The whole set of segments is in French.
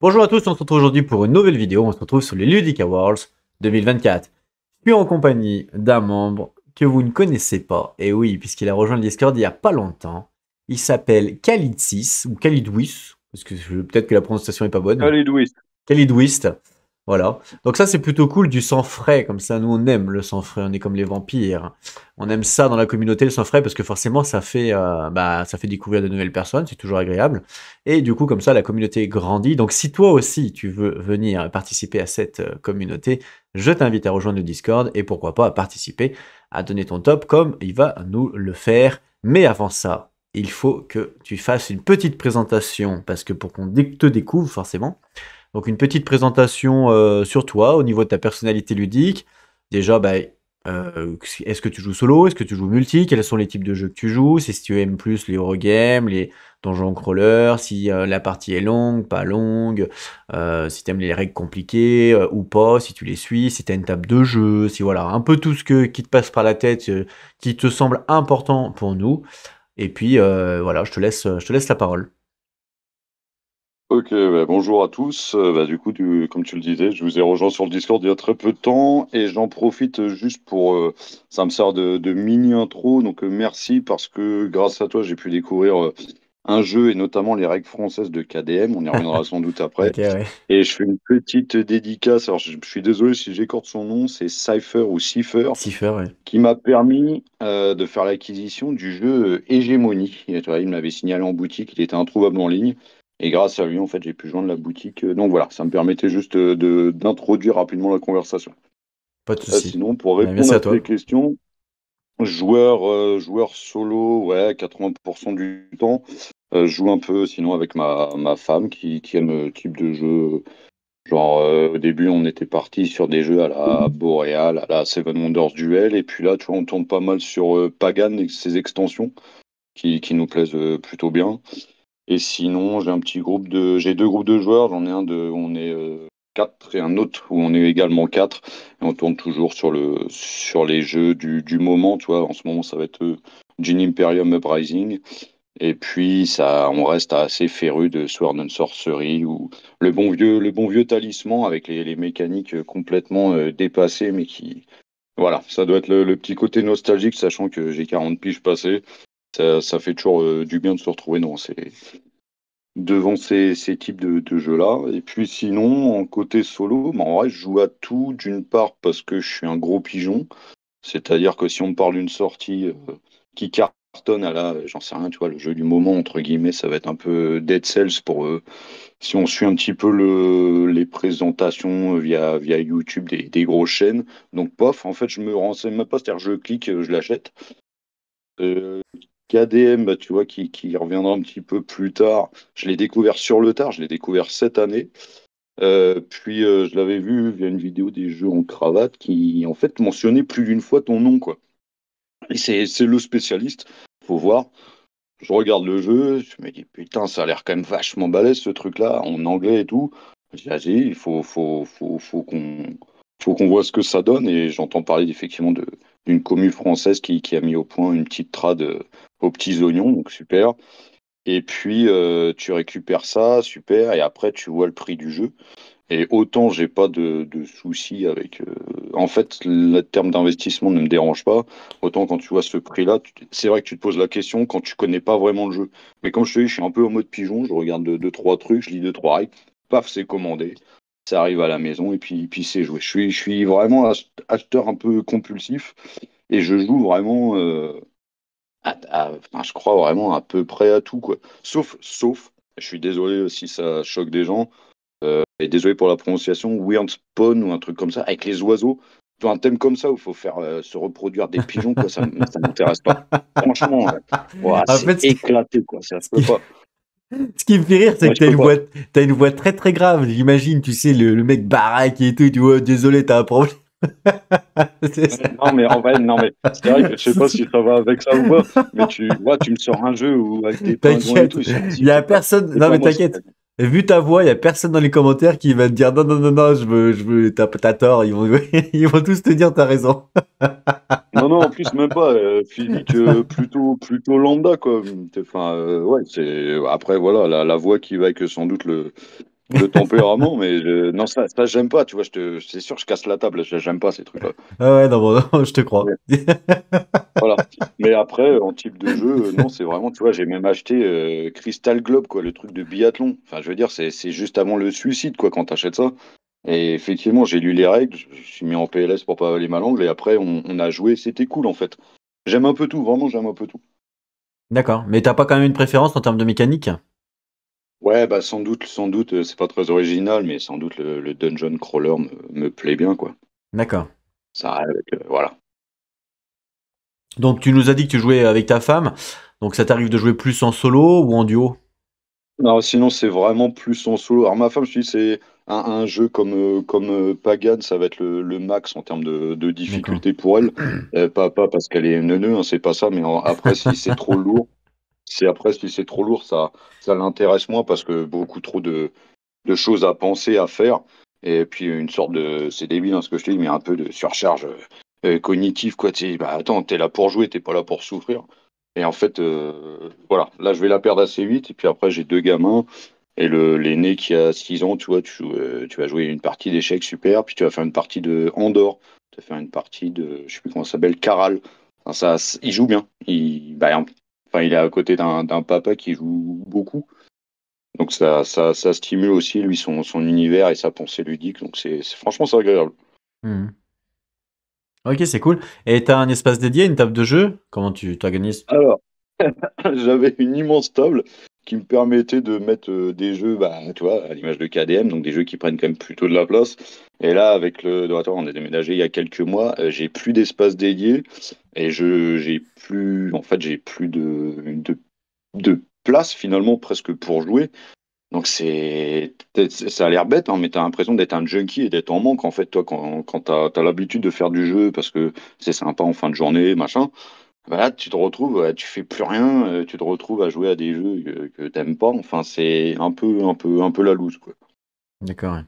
Bonjour à tous, on se retrouve aujourd'hui pour une nouvelle vidéo. On se retrouve sur les Ludic Awards 2024. Je suis en compagnie d'un membre que vous ne connaissez pas. Et oui, puisqu'il a rejoint le Discord il n'y a pas longtemps. Il s'appelle Khalid6 ou Khalidwis, parce que peut-être que la prononciation est pas bonne. Allez, Louis. Khalidwist. Voilà. Donc ça, c'est plutôt cool, du sang frais. Comme ça, nous, on aime le sang frais. On est comme les vampires. On aime ça dans la communauté, le sang frais, parce que forcément, ça fait découvrir de nouvelles personnes. C'est toujours agréable. Et du coup, comme ça, la communauté grandit. Donc si toi aussi, tu veux venir participer à cette communauté, je t'invite à rejoindre le Discord et pourquoi pas à participer, à donner ton top comme il va nous le faire. Mais avant ça, il faut que tu fasses une petite présentation, parce que pour qu'on te découvre, forcément, donc une petite présentation sur toi, au niveau de ta personnalité ludique. Déjà, est-ce que tu joues solo? Est-ce que tu joues multi? Quels sont les types de jeux que tu joues? Si tu aimes plus les Eurogames, les donjons crawlers, si la partie est longue, pas longue, si tu aimes les règles compliquées ou pas, si tu les suis, si tu as une table de jeu, si voilà, un peu tout qui te passe par la tête, qui te semble important pour nous. Et puis voilà, je te laisse la parole. Ok, bonjour à tous. Du coup, comme tu le disais, je vous ai rejoint sur le Discord il y a très peu de temps et j'en profite juste pour. Ça me sert de mini intro, donc merci parce que grâce à toi, j'ai pu découvrir un jeu et notamment les règles françaises de KDM. On y reviendra sans doute après. Ok, ouais. Et je fais une petite dédicace. Alors, je suis désolé si j'écorche son nom, c'est Cypher ou Cipher, Cipher, ouais. qui m'a permis de faire l'acquisition du jeu Hégémonie. Et, tu vois, il me l'avait signalé en boutique, il était introuvable en ligne. Et grâce à lui, en fait, j'ai pu joindre la boutique. Donc voilà, ça me permettait juste d'introduire rapidement la conversation. Pas de souci. Sinon, pour Merci répondre à à tes toi. questions, joueur solo, ouais, 80% du temps. Je joue un peu sinon avec ma femme qui aime le type de jeu. Genre, au début, on était parti sur des jeux à la Boreal, à la Seven Wonders Duel, et puis là, tu vois, on tourne pas mal sur Pagan et ses extensions qui nous plaisent plutôt bien. Et sinon, j'ai deux groupes de joueurs. J'en ai un où on est quatre et un autre où on est également quatre. Et on tourne toujours sur les jeux du moment. Tu vois, en ce moment, ça va être Djinn Imperium Uprising. Et puis, on reste assez féru de Sword and Sorcery ou le bon vieux talisman avec les mécaniques complètement dépassées, mais voilà, ça doit être le petit côté nostalgique, sachant que j'ai 40 piges passées. Ça fait toujours du bien de se retrouver devant ces types de jeux-là. Et puis sinon, en côté solo, en vrai, je joue à tout, d'une part parce que je suis un gros pigeon, c'est-à-dire que si on me parle d'une sortie qui cartonne à j'en sais rien, tu vois, le jeu du moment, entre guillemets, ça va être un peu Dead Cells pour eux. Si on suit un petit peu les présentations via YouTube des grosses chaînes. Donc, pof, en fait, je me renseigne même pas, c'est-à-dire je clique, je l'achète. Euh, KDM, tu vois, qui reviendra un petit peu plus tard. Je l'ai découvert sur le tard, je l'ai découvert cette année. Puis je l'avais vu via une vidéo des jeux en cravate qui, en fait, mentionnait plus d'une fois ton nom, quoi. Et c'est le spécialiste, faut voir. Je regarde le jeu, je me dis, putain, ça a l'air quand même vachement balèze ce truc-là, en anglais et tout. Je dis, vas-y, faut qu'on voit ce que ça donne. Et j'entends parler effectivement d'une commu française qui a mis au point une petite trad aux petits oignons, donc super. Et puis tu récupères ça, super, et après tu vois le prix du jeu. Et autant j'ai pas de soucis avec. En fait, le terme d'investissement ne me dérange pas. Autant quand tu vois ce prix-là, c'est vrai que tu te poses la question quand tu connais pas vraiment le jeu. Mais comme je te dis, je suis un peu en mode pigeon. Je regarde deux, trois trucs, je lis deux, trois règles. Paf, c'est commandé. Ça arrive à la maison et puis c'est joué. Je suis vraiment acheteur un peu compulsif et je joue vraiment. Enfin, je crois vraiment à peu près à tout, quoi. Sauf, je suis désolé si ça choque des gens. Et désolé pour la prononciation, Weird Spawn ou un truc comme ça, avec les oiseaux. Tu vois, un thème comme ça où il faut faire se reproduire des pigeons, quoi, ça m'intéresse pas. Franchement, ouah, En c'est fait, éclaté, quoi, ça, je ce peux qui, pas. ce qui me fait rire, c'est Ouais, que je peux pas. t'as une voix très très grave. J'imagine, tu sais, le mec baraque et tout, tu vois, désolé, t'as un problème. C'est ça. Non, mais en vrai, non, mais c'est vrai que je sais pas si ça va avec ça ou pas, mais tu vois, tu me sors un jeu où, avec des pingouins et T'inquiète, tout, je fais, il vas-y, y a personne. c'est Non, pas mais moi, c'est pas t'inquiète. Vu ta voix, il y a personne dans les commentaires qui va te dire non, non, non, non, t'as tort. Ils vont tous te dire t'as raison. Non, non, en plus, même pas. Physique plutôt lambda, quoi. Enfin, ouais, c'est. Après, voilà, la voix qui va avec sans doute le tempérament, mais non, ça j'aime pas, tu vois, c'est sûr, je casse la table, j'aime pas ces trucs-là. Ah ouais, non, bon, non, je te crois. Ouais, voilà. Mais après, en type de jeu, non, c'est vraiment, tu vois, j'ai même acheté Crystal Globe, quoi, le truc de biathlon. Enfin, je veux dire, c'est juste avant le suicide, quoi, quand t'achètes ça. Et effectivement, j'ai lu les règles, je me suis mis en PLS pour pas avaler ma langue, et après, on a joué, c'était cool, en fait. J'aime un peu tout, vraiment, j'aime un peu tout. D'accord. Mais t'as pas quand même une préférence en termes de mécanique? Ouais, bah sans doute, c'est pas très original, mais sans doute le dungeon crawler me plaît bien, quoi. D'accord. Ça, voilà. Donc tu nous as dit que tu jouais avec ta femme. Donc ça t'arrive de jouer plus en solo ou en duo? Non, sinon, c'est vraiment plus en solo. Alors, ma femme, je te dis, c'est un jeu comme Pagan, ça va être le max en termes de D'accord. difficulté pour elle. Pas parce qu'elle est neuneu, hein, c'est pas ça, mais après, si c'est trop lourd, si c'est trop lourd, ça l'intéresse moins parce que beaucoup trop de choses à penser, à faire. Et puis, une sorte c'est débile, hein, ce que je te dis, mais un peu de surcharge cognitive, quoi. Tu sais, bah, attends, t'es là pour jouer, t'es pas là pour souffrir. Et en fait, voilà, là, je vais la perdre assez vite. Et puis après, j'ai deux gamins. Et l'aîné qui a 6 ans, tu vois, tu vas jouer une partie d'échecs, super. Puis tu vas faire une partie de Andorre. Tu vas faire une partie de, je sais plus comment ça s'appelle, Caral. Enfin, il joue bien. Enfin, il est à côté d'un papa qui joue beaucoup. Donc ça stimule aussi, lui, son univers et sa pensée ludique. Donc franchement, c'est agréable. Mhm. Ok, c'est cool. Et t'as un espace dédié, une table de jeu? Comment tu t'organises? Alors, j'avais une immense table qui me permettait de mettre des jeux, bah, tu vois, à l'image de KDM, donc des jeux qui prennent quand même plutôt de la place. Et là, attends, on a déménagé il y a quelques mois, j'ai plus d'espace dédié et en fait, j'ai plus de place finalement presque pour jouer. Donc ça a l'air bête, hein, mais t'as l'impression d'être un junkie et d'être en manque en fait, toi, quand t'as l'habitude de faire du jeu parce que c'est sympa en fin de journée, machin. Bah là, tu te retrouves, tu fais plus rien, tu te retrouves à jouer à des jeux que t'aimes pas. Enfin, c'est un peu la loose, quoi. D'accord. Ouais.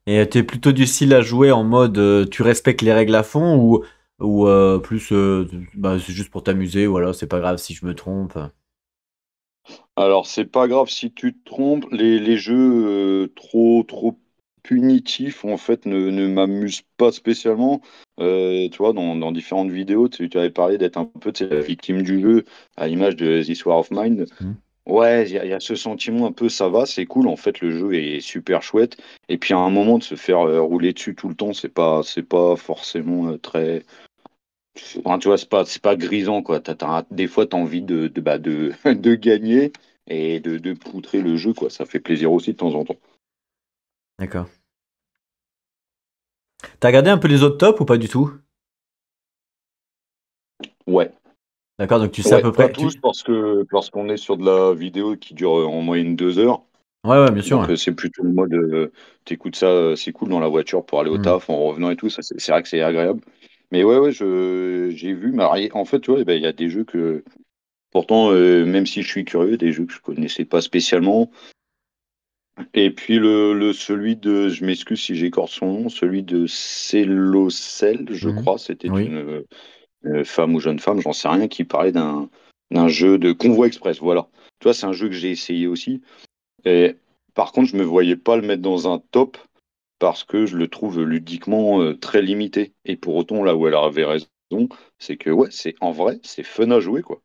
Et t'es plutôt du style à jouer en mode tu respectes les règles à fond ou plus bah, c'est juste pour t'amuser, voilà, c'est pas grave si je me trompe. Alors, c'est pas grave si tu te trompes. Les jeux trop punitifs, en fait, ne m'amusent pas spécialement. Tu vois, dans différentes vidéos, tu avais parlé d'être un peu, tu sais, la victime du jeu, à l'image de This War of Mine. Hmm. Ouais, il y a ce sentiment un peu, ça va, c'est cool. En fait, le jeu est super chouette. Et puis, à un moment, de se faire rouler dessus tout le temps, c'est pas forcément très. Enfin, tu vois, c'est pas grisant, quoi. Des fois, tu as envie de gagner et de poutrer le jeu, quoi. Ça fait plaisir aussi de temps en temps. D'accord. T'as regardé un peu les autres tops ou pas du tout? Ouais, D'accord, donc tu sais à ouais, peu pas près. tous parce qu'on est sur de la vidéo qui dure en moyenne 2 heures. Ouais, ouais, bien sûr. Donc, Ouais. c'est plutôt le mode, t'écoutes ça, c'est cool dans la voiture pour aller au Hmm. taf en revenant et tout. Ça, c'est vrai que c'est agréable. Mais ouais, ouais, j'ai vu. Mais alors, en fait, tu vois, eh ben, il y a des jeux que, pourtant, même si je suis curieux, des jeux que je connaissais pas spécialement. Et puis celui de, je m'excuse si j'écorche son nom, celui de Célocel, je Hmm. crois, c'était Oui. une femme ou jeune femme, j'en sais rien, qui parlait d'un jeu de Convoi Express. Voilà. Tu vois, c'est un jeu que j'ai essayé aussi. Et par contre, je me voyais pas le mettre dans un top parce que je le trouve ludiquement très limité. Et pour autant, là où elle avait raison, c'est que ouais, c'est en vrai, c'est fun à jouer, quoi.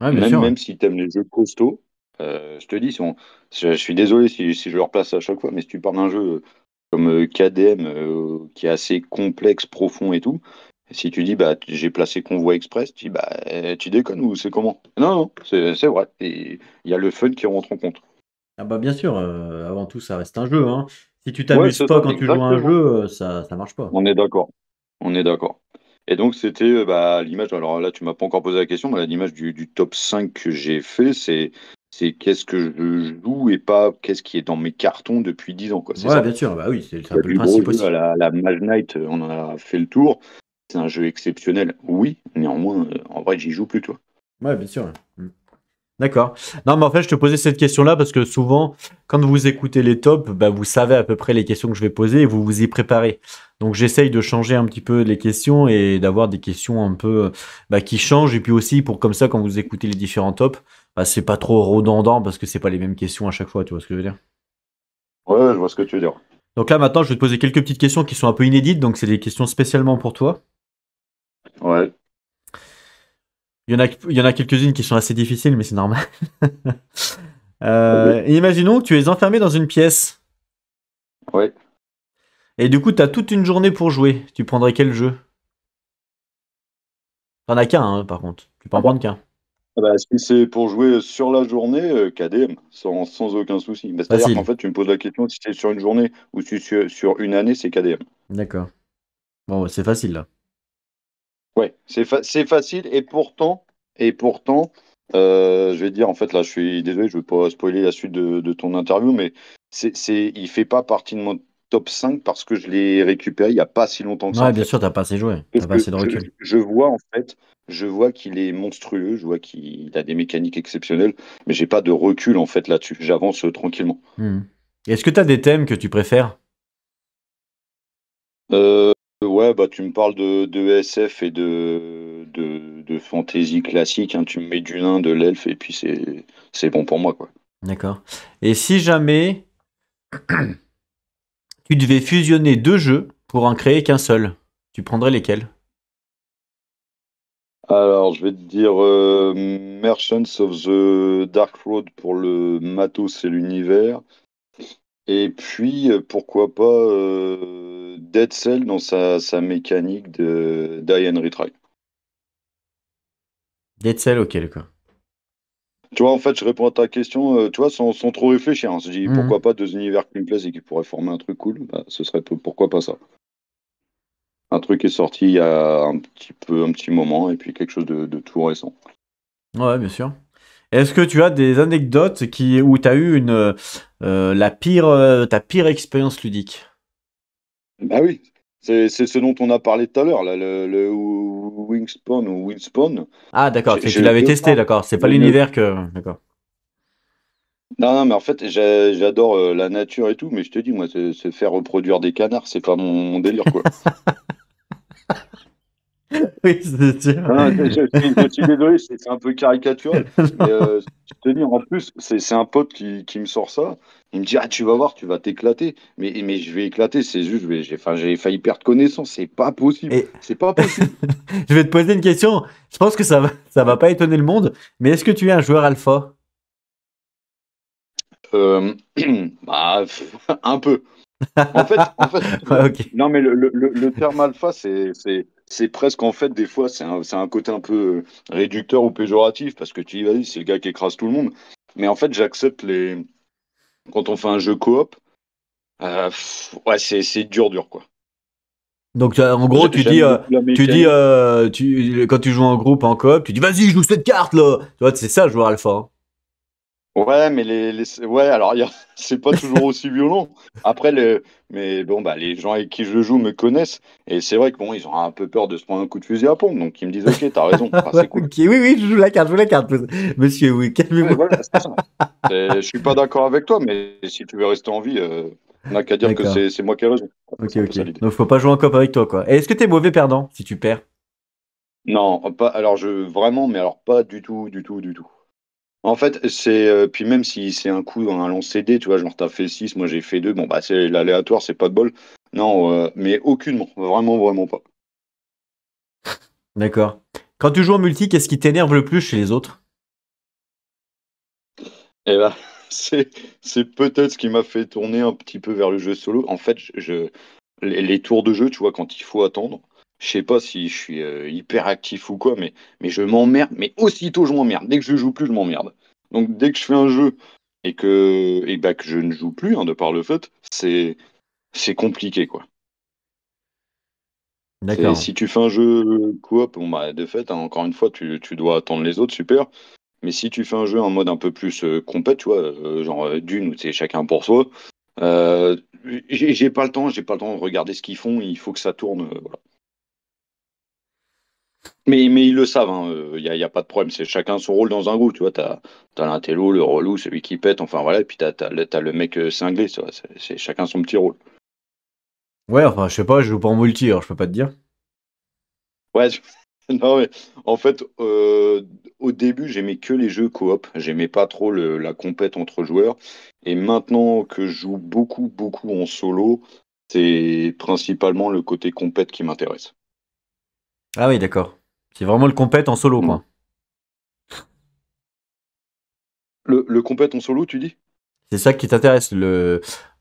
Ouais, bien Même, sûr. Ouais. même si tu aimes les jeux costauds, je te dis, je suis désolé si je le replace à chaque fois, mais si tu parles d'un jeu comme KDM qui est assez complexe, profond et tout, si tu dis bah j'ai placé Convoi Express, tu dis bah tu déconnes ou c'est comment? Non, non, c'est vrai. Et il y a le fun qui rentre en compte. Ah bah bien sûr, avant tout, ça reste un jeu, hein. Si tu Ouais, t'amuses c'est pas ça, quand tu joues à un exactement. jeu, ça marche pas. On est d'accord. On est d'accord. Et donc, c'était bah, à l'image, alors là, tu m'as pas encore posé la question, mais à l'image du top 5 que j'ai fait, c'est qu'est-ce que je joue et pas qu'est-ce qui est dans mes cartons depuis 10 ans, quoi. C'est Ouais, ça. bien sûr, bah oui, c'est Il un y a peu le du gros principe jeu aussi. la Mage Knight, on en a fait le tour. C'est un jeu exceptionnel, oui. Néanmoins, en vrai, j'y joue plus, toi. Ouais, bien sûr. Ouais. Hmm. D'accord. Non, mais en fait, je te posais cette question-là parce que souvent, quand vous écoutez les tops, bah, vous savez à peu près les questions que je vais poser et vous vous y préparez. Donc, j'essaye de changer un petit peu les questions et d'avoir des questions un peu bah, qui changent. Et puis aussi, pour comme ça, quand vous écoutez les différents tops, bah, c'est pas trop redondant parce que c'est pas les mêmes questions à chaque fois. Tu vois ce que je veux dire? Ouais, je vois ce que tu veux dire. Donc là, maintenant, je vais te poser quelques petites questions qui sont un peu inédites, donc c'est des questions spécialement pour toi. Ouais, Il y en a quelques-unes qui sont assez difficiles, mais c'est normal. vas-y. Imaginons que tu es enfermé dans une pièce, Ouais. et du coup, tu as toute une journée pour jouer. Tu prendrais quel jeu? T'en as qu'un, hein, par contre. Tu peux Ah en bah, prendre qu'un. ah bah, si c'est pour jouer sur la journée, KDM, sans aucun souci. Bah, c'est-à-dire qu'en Facile. fait, tu me poses la question si c'est sur une journée ou si c'est sur une année, c'est KDM. D'accord. Bon, ouais, c'est facile, là. Ouais, c'est facile et pourtant, je vais te dire, en fait, là, je suis désolé, je veux pas spoiler la suite de ton interview, mais il fait pas partie de mon top 5 parce que je l'ai récupéré il y a pas si longtemps que ça, Ouais, en bien fait. sûr, t'as pas assez joué. T'as Parce pas que assez de recul. je vois, en fait, je vois qu'il est monstrueux, je vois qu'il a des mécaniques exceptionnelles, mais j'ai pas de recul, en fait, là-dessus. J'avance tranquillement. Mhm. Est-ce que t'as des thèmes que tu préfères? Euh, ouais, bah tu me parles de SF et de fantasy classique, hein. Tu me mets du nain, de l'elfe, et puis c'est bon pour moi, quoi. D'accord. Et si jamais tu devais fusionner deux jeux pour en créer qu'un seul, tu prendrais lesquels? Alors, je vais te dire Merchants of the Dark Road pour le matos et l'univers. Et puis, pourquoi pas Dead Cell dans sa mécanique de Die and Retry. Dead Cell, ok, d'accord. Tu vois, en fait, je réponds à ta question, tu vois, sans trop réfléchir, hein. Je dis Mhm. pourquoi pas deux univers qui me plaisent et qui pourraient former un truc cool, bah, ce serait pourquoi pas ça. Un truc est sorti il y a un petit moment et puis quelque chose de tout récent. Ouais, bien sûr. Est-ce que tu as des anecdotes où tu as eu ta pire expérience ludique? Bah oui, c'est ce dont on a parlé tout à l'heure, là, le Wingspawn ou Windspawn. Ah, d'accord, J'ai c'est que tu j'ai l'avais deux testé, fois. d'accord. C'est pas Mais le- l'univers que. D'accord. Non, non, mais en fait, j'adore la nature et tout, mais je te dis, moi, c'est faire reproduire des canards, c'est pas mon délire, quoi. Oui, c'est sûr. Non, je suis désolé, c'est un peu caricatural, mais je te dis, en plus, c'est un pote qui me sort ça. Il me dit, ah, tu vas voir, tu vas t'éclater. Mais je vais éclater, c'est juste, enfin, j'ai failli perdre connaissance, c'est pas possible. Et C'est pas possible. je vais te poser une question. Je pense que ça va pas étonner le monde, mais est-ce que tu es un joueur alpha? Euh, bah, un peu. En fait, Ouais, ok. non, mais le terme alpha, c'est presque, en fait, des fois, c'est un côté un peu réducteur ou péjoratif, parce que tu dis, vas-y, c'est le gars qui écrase tout le monde. Mais en fait, j'accepte quand on fait un jeu coop, ouais, c'est dur, dur, quoi. Donc, en gros, tu dis, J'aime beaucoup la tu dis mécanique. quand tu joues en groupe, en coop, tu dis, vas-y, joue cette carte là. Tu vois, c'est ça, joueur alpha, hein. Ouais, mais ouais, alors c'est pas toujours aussi violent. Après, mais bon, bah, les gens avec qui je joue me connaissent, et c'est vrai que bon, ils ont un peu peur de se prendre un coup de fusil à pompe, donc ils me disent, ok, t'as raison, bah, Ouais, c'est cool. ok, oui, oui, je joue la carte, monsieur, oui, Ouais, calmez-vous. voilà, c'est ça. Je suis pas d'accord avec toi, mais si tu veux rester en vie, on n'a qu'à dire que D'accord. c'est moi qui ai raison. Ok, C'est un peu ok. ça l'idée. Donc, faut pas jouer en coop avec toi, quoi. Et est-ce que t'es mauvais perdant si tu perds? Non, pas, alors vraiment, mais alors pas du tout, du tout, du tout. En fait, puis même si c'est un coup dans un lancer dé, tu vois, genre t'as fait 6, moi j'ai fait 2, bon bah c'est l'aléatoire, c'est pas de bol. Non, mais aucunement, vraiment, vraiment pas. D'accord. Quand tu joues en multi, qu'est-ce qui t'énerve le plus chez les autres? Et là, c'est c'est peut-être ce qui m'a fait tourner un petit peu vers le jeu solo. En fait, les tours de jeu, tu vois, quand il faut attendre, je sais pas si je suis hyper actif ou quoi, mais je m'emmerde, mais aussitôt je m'emmerde. Dès que je joue plus, je m'emmerde. Donc dès que je fais un jeu et que je ne joue plus, hein, de par le fait, c'est compliqué, quoi. D'accord. Si tu fais un jeu coop, bon bah de fait, hein, encore une fois, tu dois attendre les autres, super. Mais si tu fais un jeu en mode un peu plus compète, tu vois, genre Dune où c'est chacun pour soi, euh, j'ai pas le temps de regarder ce qu'ils font, il faut que ça tourne, voilà. Mais ils le savent, hein, y a pas de problème, c'est chacun son rôle dans un groupe, tu vois, t'as l'intello, le relou, celui qui pète, enfin voilà, et puis t'as le mec cinglé, tu vois, c'est chacun son petit rôle. Ouais, enfin, je sais pas, je joue pas en multi, alors je peux pas te dire. Ouais, Non, mais en fait, au début, j'aimais que les jeux coop. J'aimais pas trop la compète entre joueurs. Et maintenant que je joue beaucoup, beaucoup en solo, c'est principalement le côté compète qui m'intéresse. Ah oui, d'accord. C'est vraiment le compète en solo, Mm. quoi. Le compète en solo, tu dis? C'est ça qui t'intéresse,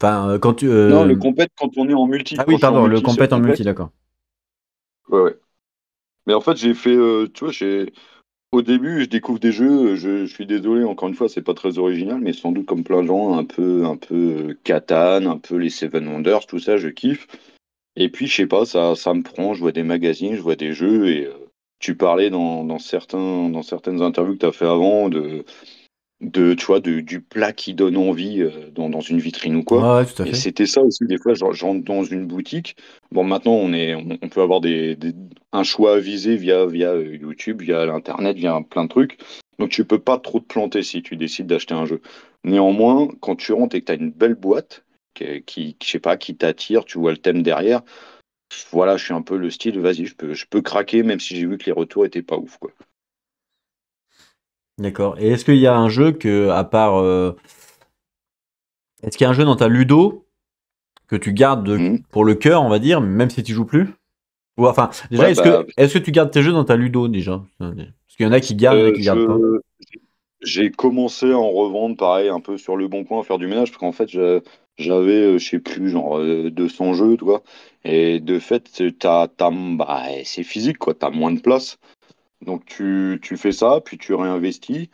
enfin, quand tu... Non, le compète quand on est en multi. Ah Quand oui, je suis en pardon, le multi, c'est le compète en compète. multi, d'accord. Ouais, ouais. Mais en fait, j'ai fait, tu vois, au début, je découvre des jeux, je suis désolé, encore une fois, c'est pas très original, mais sans doute comme plein de gens, un peu Catan, un peu les Seven Wonders, tout ça, je kiffe. Et puis, je sais pas, ça me prend, je vois des magazines, je vois des jeux, et tu parlais dans certaines interviews que tu as fait avant tu vois, du plat qui donne envie dans une vitrine ou quoi. Ouais, ouais, tout à Et fait. c'était ça aussi, des fois, je rentre dans une boutique. Bon, maintenant, on peut avoir un choix avisé via YouTube, via l'Internet, via plein de trucs. Donc, tu peux pas trop te planter si tu décides d'acheter un jeu. Néanmoins, quand tu rentres et que tu as une belle boîte, je sais pas, qui t'attire, tu vois le thème derrière, voilà, je suis un peu le style, vas-y, je peux craquer, même si j'ai vu que les retours étaient pas ouf, quoi. D'accord. Et est-ce qu'il y a un jeu que, à part... Est-ce qu'il y a un jeu dans ta Ludo que tu gardes Mhm. pour le cœur, on va dire, même si tu joues plus? Ou enfin, déjà, Ouais, est-ce bah, que, est-ce que tu gardes tes jeux dans ta Ludo, déjà? Parce qu'il y en a qui gardent, il y en a Euh, qui gardent pas. je, j'ai commencé à en revendre, pareil, un peu sur le bon coin, à faire du ménage, parce qu'en fait, j'avais, je sais plus, genre 200 jeux, tu vois. Et de fait, bah, c'est physique, quoi. T'as moins de place. Donc, tu fais ça, puis tu réinvestis.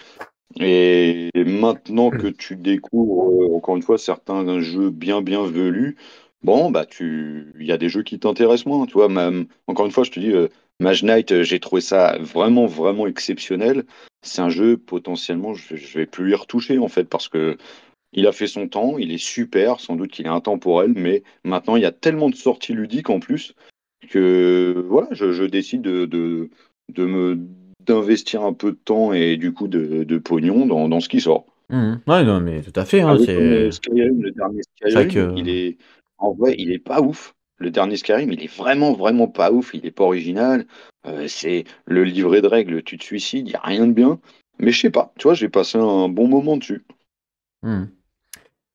Et maintenant que tu découvres, encore une fois, certains jeux bien, bien velus, bon, bah, il y a des jeux qui t'intéressent moins, tu vois. Même, encore une fois, je te dis, Mage Knight, j'ai trouvé ça vraiment, vraiment exceptionnel. C'est un jeu, potentiellement, je vais plus y retoucher, en fait, parce que il a fait son temps, il est super, sans doute qu'il est intemporel, mais maintenant, il y a tellement de sorties ludiques en plus que, voilà, je décide de me d'investir un peu de temps et du coup de pognon dans ce qui sort. Mhm. Ouais, non, mais tout à fait, Un hein, jeu comme c'est Skyrim, le dernier vrai Skyrim, que... en vrai, il est pas ouf. Le dernier Skyrim, il est vraiment, vraiment pas ouf. Il est pas original. C'est le livret de règles, tu te suicides, il y a rien de bien. Mais je sais pas, tu vois, j'ai passé un bon moment dessus. Mhm.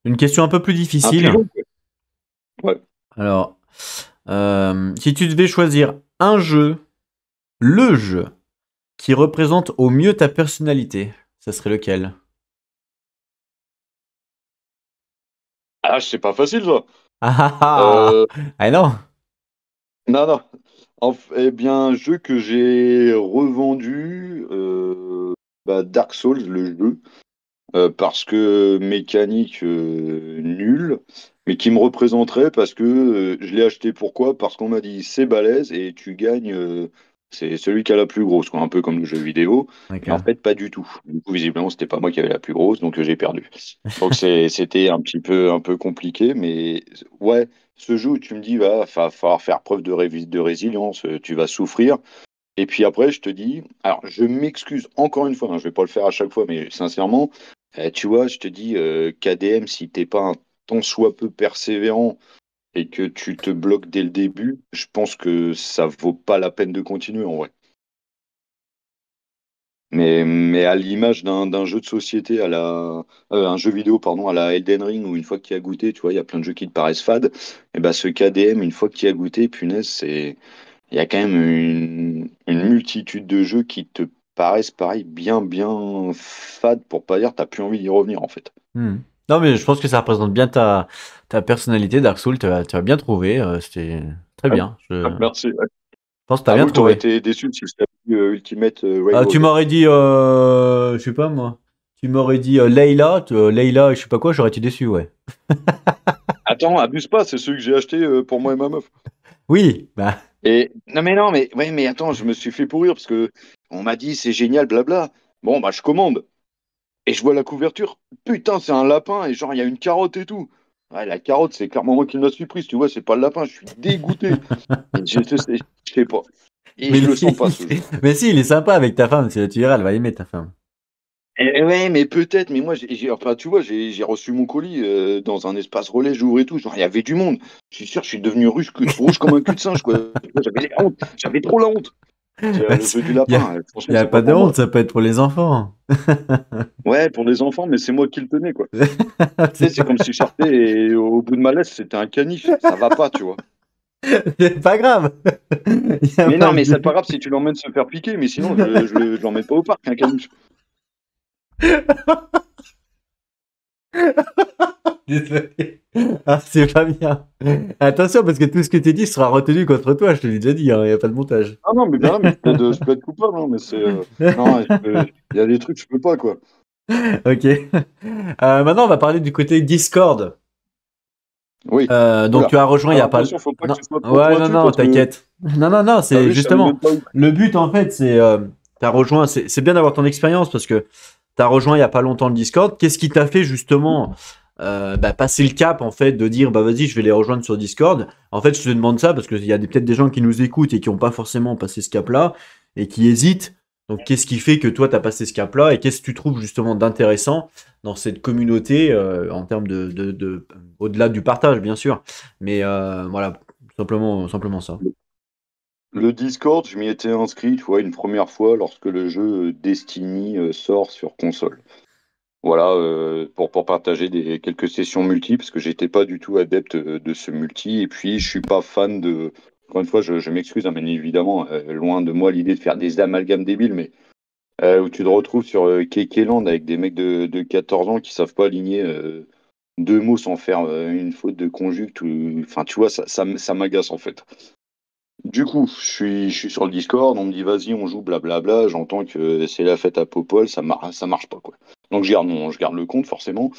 Une question un peu plus difficile. Intelligent, quoi. Ouais. Alors, si tu devais choisir un jeu, le jeu, qui représente au mieux ta personnalité, ça serait lequel? Ah, c'est pas facile, ça. Ah ah ah! Euh, Ah non! non, non. Eh bien, un jeu que j'ai revendu, bah, Dark Souls, le jeu. Parce que mécanique nulle, mais qui me représenterait parce que je l'ai acheté pourquoi? Parce qu'on m'a dit c'est balèze et tu gagnes, c'est celui qui a la plus grosse, quoi, un peu comme le jeu vidéo. Et en D'accord. fait, pas du tout. Du coup, visiblement, c'était pas moi qui avais la plus grosse, donc j'ai perdu. Donc c'était un peu compliqué, mais ouais, ce jeu où tu me dis va falloir faire preuve de résilience, tu vas souffrir. Et puis après, je te dis, alors je m'excuse encore une fois, hein, je vais pas le faire à chaque fois, mais sincèrement, tu vois, je te dis, KDM, si t'es pas un tant soit peu persévérant et que tu te bloques dès le début, je pense que ça vaut pas la peine de continuer en vrai. Mais à l'image d'un jeu de société un jeu vidéo, pardon, à la Elden Ring, où une fois que tu as goûté, tu vois, il y a plein de jeux qui te paraissent fades, et ben ce KDM, une fois que tu as goûté, punaise, il y a quand même une multitude de jeux qui te paraissent pareil bien bien fades pour pas dire t'as plus envie d'y revenir en fait. Hmm. Non, mais je pense que ça représente bien ta personnalité, Dark Souls. Tu as bien trouvé. C'était très Ouais. bien. Je Merci. Ouais. pense que tu as bien Avoue que t'aurais trouvé. été déçu si c'était Ultimate Ah, tu Railroad. m'aurais dit, je sais pas moi. Tu m'aurais dit Layla, Layla, je sais pas quoi, j'aurais été déçu, ouais. Attends, abuse pas, c'est celui que j'ai acheté pour moi et ma meuf. Oui, bah, Et non mais ouais mais attends, je me suis fait pourrir parce que on m'a dit c'est génial blabla. Bon bah je commande et je vois la couverture. Putain, c'est un lapin et genre il y a une carotte et tout. Ouais, la carotte, c'est clairement moi qui me la suis prise, tu vois, c'est pas le lapin, je suis dégoûté. Et je sais pas. Et mais je le sens si, pas ce jeu. mais si, il est sympa avec ta femme. Tu verras, elle va aimer ta femme. Ouais, mais peut-être, mais moi, enfin, tu vois, j'ai reçu mon colis dans un espace relais, j'ouvre et tout, genre, il y avait du monde. Je suis sûr, je suis devenu rouge comme un cul de singe, quoi. J'avais la honte, j'avais trop la honte. C'est Bah, le jeu du Il n'y a, lapin. il y Franchement, a c'est pas pas de pour moi. honte, ça peut être pour les enfants. Ouais, pour les enfants, mais c'est moi qui le tenais, quoi. Tu sais, C'est c'est pas, comme si je sortais et au bout de ma laisse, c'était un caniche. Ça va pas, tu vois. c'est pas grave. Il y a Mais pas non, mais c'est pas de... grave si tu l'emmènes se faire piquer, mais sinon, je l'emmène pas au parc, un caniche. Désolé. Ah, c'est pas bien. Attention, parce que tout ce que tu dis sera retenu contre toi, je te l'ai déjà dit, il n'y a pas de montage. Ah non, mais bien, mais je peux être coupable, hein, mais c'est. Non, il y a des trucs, je peux pas, quoi. Ok. Maintenant, on va parler du côté Discord. Oui. Donc, Oula. tu as rejoint il y Alors a pas. attention, faut pas que Non, tu sois trop ouais, non, pointu non, parce que t'inquiète. Non, non, non, t'as c'est vu, je savais même justement pas où. le but en fait, c'est t'as rejoint. C'est bien d'avoir ton expérience parce que t'as rejoint il y a pas longtemps le Discord. Qu'est-ce qui t'a fait justement passer le cap en fait de dire bah vas-y, je vais les rejoindre sur Discord. En fait, je te demande ça parce qu'il y a peut-être des gens qui nous écoutent et qui n'ont pas forcément passé ce cap-là et qui hésitent. Donc, qu'est-ce qui fait que toi, tu as passé ce cap-là et qu'est-ce que tu trouves justement d'intéressant dans cette communauté en termes au-delà du partage, bien sûr. Mais voilà, simplement ça. Le Discord, je m'y étais inscrit, tu vois, une première fois lorsque le jeu Destiny sort sur console. Voilà, pour partager quelques sessions multi, parce que j'étais pas du tout adepte de ce multi, et puis je suis pas fan de. Encore une fois, je m'excuse, hein, bien évidemment, loin de moi l'idée de faire des amalgames débiles, mais où tu te retrouves sur Kekeland avec des mecs de 14 ans qui savent pas aligner deux mots sans faire une faute de conjugue, enfin, tu vois, ça m'agace en fait. Du coup, je suis sur le Discord, on me dit vas-y, on joue, blablabla. J'entends que c'est la fête à Popol, ça marche pas, quoi. Donc je garde le compte, forcément.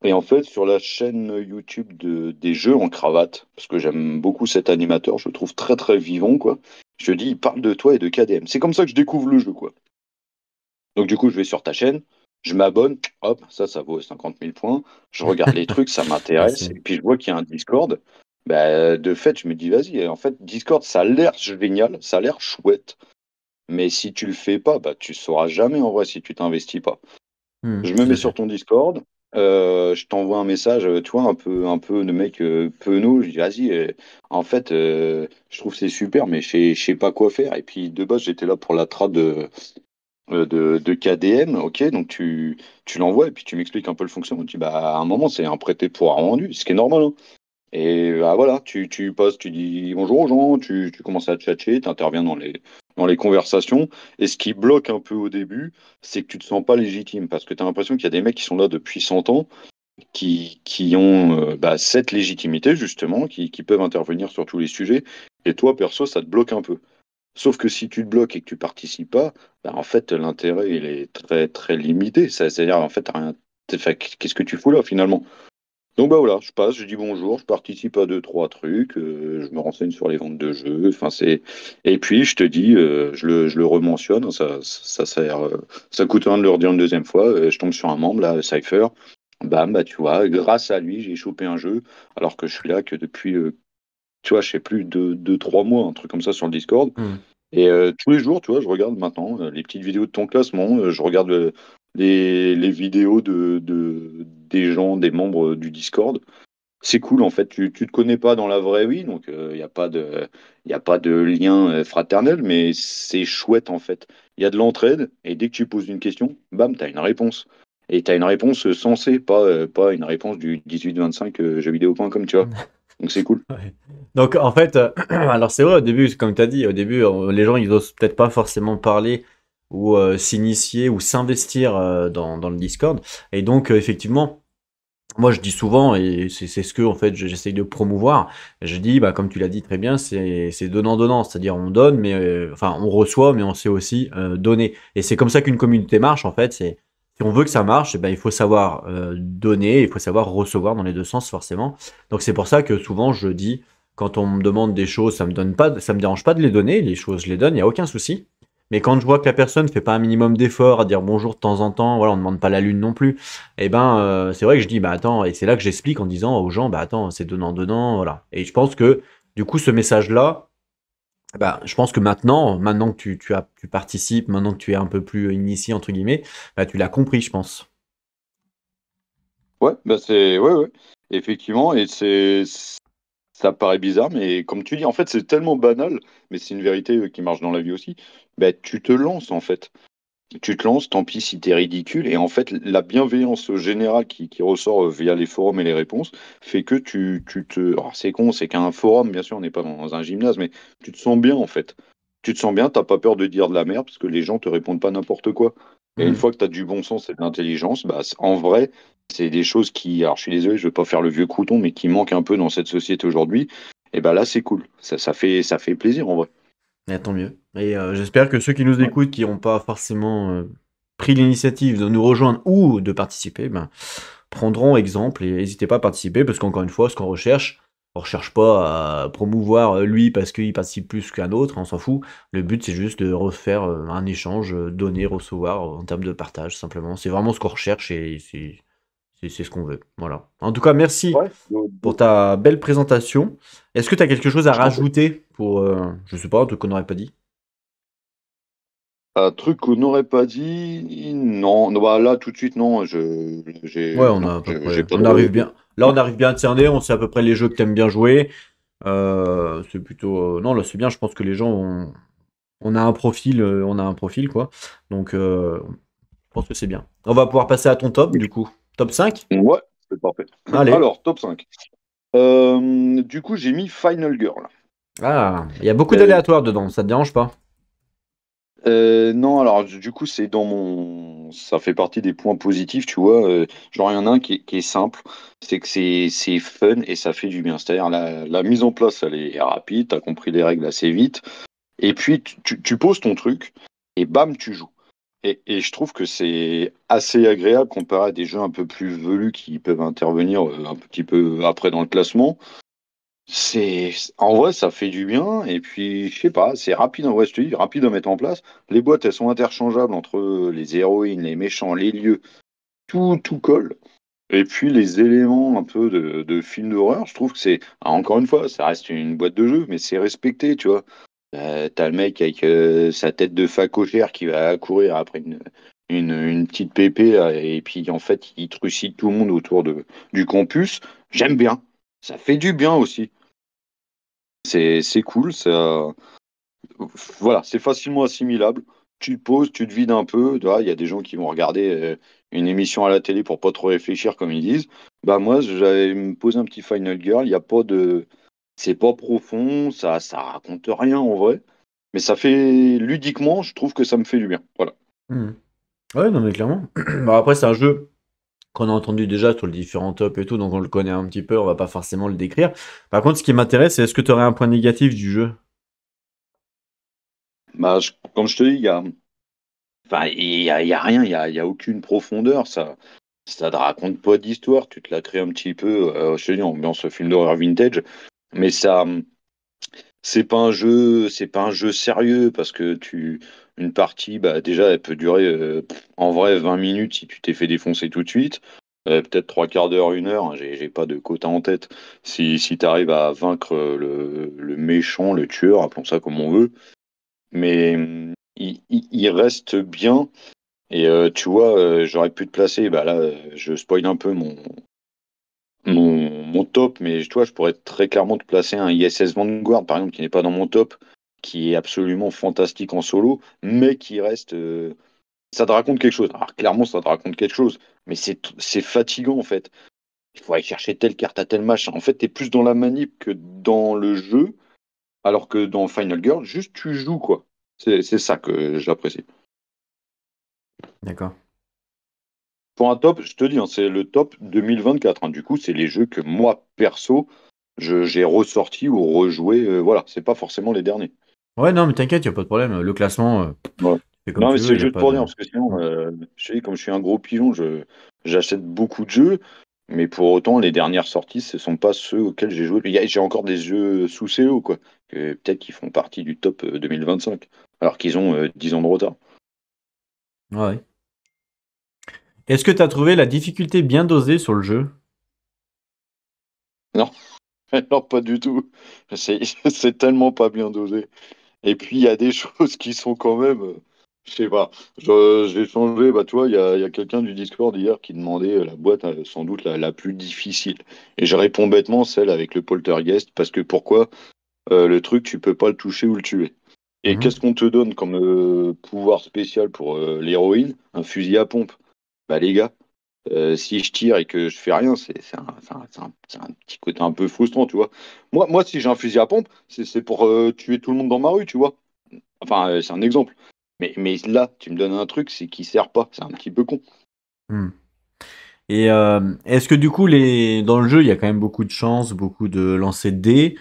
Et en fait, sur la chaîne YouTube des jeux en cravate, parce que j'aime beaucoup cet animateur, je le trouve très très vivant, quoi. Je te dis, il parle de toi et de KDM. C'est comme ça que je découvre le jeu, quoi. Donc du coup, je vais sur ta chaîne, je m'abonne, hop, ça vaut 50 000 points. Je regarde les trucs, ça m'intéresse, Merci. et puis je vois qu'il y a un Discord. Bah, de fait, je me dis, vas-y, en fait, Discord, ça a l'air génial, ça a l'air chouette. Mais si tu le fais pas, bah, tu sauras jamais en vrai si tu t'investis pas. Je me Tout mets à sur fait. ton Discord, je t'envoie un message, tu vois, un peu de mec penaud. Je dis, vas-y, en fait, je trouve que c'est super, mais je sais pas quoi faire. Et puis de base, j'étais là pour la trad de KDM, ok, donc tu l'envoies et puis tu m'expliques un peu le fonctionnement. Tu dis, bah, à un moment, c'est un prêté pour un rendu, ce qui est normal, hein. Et bah, voilà, tu passes, tu dis bonjour aux gens, tu commences à tchatcher, tu interviens dans les conversations. Et ce qui bloque un peu au début, c'est que tu te sens pas légitime parce que tu as l'impression qu'il y a des mecs qui sont là depuis 100 ans, qui ont cette légitimité, justement, qui peuvent intervenir sur tous les sujets. Et toi, perso, ça te bloque un peu. Sauf que si tu te bloques et que tu participes pas, bah, en fait, l'intérêt, il est très, très limité. C'est-à-dire, en fait, t'as rien. Fait, qu'est-ce que tu fous là, finalement? Donc, bah voilà, je passe, je dis bonjour, je participe à deux, trois trucs, je me renseigne sur les ventes de jeux, enfin, c'est. Et puis, je te dis, je le rementionne, hein, ça sert. Ça coûte rien de le redire une deuxième fois, je tombe sur un membre, là, Cypher. Bam, bah, tu vois, grâce à lui, j'ai chopé un jeu, alors que je suis là que depuis, tu vois, je sais plus, deux, trois mois, un truc comme ça sur le Discord. Hmm. Et tous les jours, tu vois, je regarde maintenant les petites vidéos de ton classement, je regarde les vidéos des gens, des membres du Discord. C'est cool, en fait, tu te connais pas dans la vraie vie, donc il n'y a pas y a pas de lien fraternel, mais c'est chouette, en fait. Il y a de l'entraide, et dès que tu poses une question, bam, tu as une réponse. Et tu as une réponse sensée, pas une réponse du 18-25 jeuxvideo.com, tu vois. Donc c'est cool. Ouais. Donc en fait, alors c'est vrai au début, comme tu as dit, au début, les gens ils osent peut-être pas forcément parler ou s'initier ou s'investir dans le Discord. Et donc effectivement, moi je dis souvent, et c'est ce que en fait j'essaye de promouvoir, je dis, bah, comme tu l'as dit très bien, c'est donnant-donnant, c'est-à-dire on donne, mais enfin on reçoit, mais on sait aussi donner. Et c'est comme ça qu'une communauté marche en fait, c'est si on veut que ça marche, eh ben, il faut savoir donner, il faut savoir recevoir dans les deux sens forcément. Donc c'est pour ça que souvent je dis, quand on me demande des choses, ça me dérange pas de les donner, les choses je les donne, il n'y a aucun souci. Mais quand je vois que la personne fait pas un minimum d'effort à dire bonjour de temps en temps, voilà, on ne demande pas la lune non plus. Et ben, c'est vrai que je dis, bah attends, et c'est là que j'explique en disant aux gens, bah attends, c'est donnant, voilà. Et je pense que du coup, ce message-là, bah, je pense que maintenant que tu participes, maintenant que tu es un peu plus initié entre guillemets, bah tu l'as compris, je pense. Ouais, bah c'est. Ouais, ouais. Effectivement, et c'est. Ça paraît bizarre, mais comme tu dis, en fait, c'est tellement banal, mais c'est une vérité qui marche dans la vie aussi. Ben, tu te lances, en fait. Tu te lances, tant pis si t'es ridicule. Et en fait, la bienveillance générale qui ressort via les forums et les réponses fait que tu te. Alors, c'est con, c'est qu'un forum, bien sûr, on n'est pas dans un gymnase, mais tu te sens bien, en fait. Tu te sens bien, t'as pas peur de dire de la merde parce que les gens te répondent pas n'importe quoi. Et une Hmm. fois que tu as du bon sens et de l'intelligence, bah, en vrai, c'est des choses qui. Alors, je suis désolé, je veux pas faire le vieux crouton, mais qui manquent un peu dans cette société aujourd'hui. Et bah là, c'est cool. Ça fait plaisir, en vrai. Tant mieux. Et j'espère que ceux qui nous Ouais. écoutent, qui n'ont pas forcément pris l'initiative de nous rejoindre ou de participer, ben, prendront exemple et n'hésitez pas à participer parce qu'encore une fois, ce qu'on recherche, on recherche pas à promouvoir lui parce qu'il participe plus qu'un autre, on s'en fout. Le but, c'est juste de refaire un échange, donner, recevoir en termes de partage, simplement. C'est vraiment ce qu'on recherche et c'est ce qu'on veut. Voilà. En tout cas, merci Ouais. pour ta belle présentation. Est-ce que tu as quelque chose à Je t'en prie. rajouter pour, je sais pas, un truc qu'on n'aurait pas dit? Un truc qu'on n'aurait pas dit, non. Non, bah là, tout de suite, non. Ouais, on a Non, à peu j'ai près. pas On arrive de. bien. Là, on arrive bien à cerner. On sait à peu près les jeux que t'aimes bien jouer. C'est plutôt. Non, là, c'est bien. Je pense que les gens ont. On a un profil, quoi. Donc, je pense que c'est bien. On va pouvoir passer à ton top, du coup. Top 5. Ouais, c'est parfait. Allez. Alors, top 5. Du coup, j'ai mis Final Girl. Ah, il y a beaucoup Euh, d'aléatoires dedans. Ça te dérange pas? non, alors du coup, c'est dans mon. Ça fait partie des points positifs, tu vois. Genre, il y en a un qui est simple, c'est que c'est fun et ça fait du bien. C'est-à-dire, la mise en place, elle est rapide, t'as compris les règles assez vite. Et puis, tu poses ton truc et bam, tu joues. Et je trouve que c'est assez agréable comparé à des jeux un peu plus velus qui peuvent intervenir un petit peu après dans le classement. En vrai, ça fait du bien. Et puis, je sais pas, c'est rapide en vrai, je te dis, rapide à mettre en place. Les boîtes, elles sont interchangeables entre les héroïnes, les méchants, les lieux. Tout colle. Et puis, les éléments un peu de film d'horreur, je trouve que c'est. Alors, encore une fois, ça reste une boîte de jeu, mais c'est respecté, tu vois. T'as le mec avec sa tête de facochère qui va courir après une petite pépée et puis en fait il trucide tout le monde autour du campus. J'aime bien. Ça fait du bien aussi. C'est cool. Voilà, c'est facilement assimilable. Tu te poses, tu te vides un peu. Tu vois, il y a des gens qui vont regarder une émission à la télé pour pas trop réfléchir, comme ils disent. Bah moi, j'allais me poser un petit Final Girl. Il y a pas de, c'est pas profond, ça raconte rien en vrai. Mais ça fait ludiquement, je trouve que ça me fait du bien. Voilà. Mhm. Ouais, non, mais clairement. Bon, après, c'est un jeu qu'on a entendu déjà sur les différents tops et tout, donc on le connaît un petit peu, on va pas forcément le décrire. Par contre, ce qui m'intéresse, c'est est-ce que tu aurais un point négatif du jeu? Bah, comme je te dis, enfin, il y a rien, il y a aucune profondeur. Ça te raconte pas d'histoire. Tu te la crées un petit peu. Je te dis, ambiance film d'horreur vintage. Mais c'est pas un jeu sérieux parce que une partie, bah, déjà, elle peut durer en vrai 20 minutes si tu t'es fait défoncer tout de suite. Peut-être trois quarts d'heure, une heure, hein, j'ai pas de quota en tête. Si tu arrives à vaincre le méchant, le tueur, appelons ça comme on veut. Mais il reste bien. Et tu vois, j'aurais pu te placer, bah là, je spoil un peu mon top, mais toi, je pourrais très clairement te placer un ISS Vanguard, par exemple, qui n'est pas dans mon top, qui est absolument fantastique en solo, mais qui reste. Ça te raconte quelque chose. Alors, clairement, ça te raconte quelque chose, mais c'est fatigant, en fait. Il faut aller chercher telle carte à tel machin. En fait, t'es plus dans la manip que dans le jeu, alors que dans Final Girl, juste tu joues, quoi. C'est ça que j'apprécie. D'accord. Pour un top, je te dis, hein, c'est le top 2024, hein. Du coup, c'est les jeux que moi, perso, j'ai ressorti ou rejoué. Voilà, c'est pas forcément les derniers. Ouais, non, mais t'inquiète, y a pas de problème. Le classement, Ouais. fais comme Non, mais tu veux, c'est y a juste pas pour de. dire, parce que sinon, Ouais. je te dis, comme je suis un gros pigeon, j'achète beaucoup de jeux, mais pour autant, les dernières sorties, ce sont pas ceux auxquels j'ai joué. J'ai encore des jeux sous CO, quoi, que peut-être qu'ils font partie du top 2025, alors qu'ils ont 10 ans de retard. Ouais. Est-ce que tu as trouvé la difficulté bien dosée sur le jeu? Non, non, pas du tout. C'est c'est tellement pas bien dosé. Et puis, il y a des choses qui sont quand même. Je sais pas. J'ai changé. Bah, tu vois, il y a quelqu'un du Discord hier qui demandait la boîte sans doute la plus difficile. Et je réponds bêtement celle avec le poltergeist parce que pourquoi le truc, tu peux pas le toucher ou le tuer. Et Mhm. qu'est-ce qu'on te donne comme pouvoir spécial pour l'héroïne? Un fusil à pompe. Bah, les gars, si je tire et que je fais rien, c'est un petit côté un peu frustrant, tu vois. Moi si j'ai un fusil à pompe, c'est pour tuer tout le monde dans ma rue, tu vois. Enfin, c'est un exemple. Mais là, tu me donnes un truc, c'est qui sert pas. C'est un petit peu con. Mhm. Et est-ce que du coup, dans le jeu, il y a quand même beaucoup de chance, beaucoup de lancers de dés.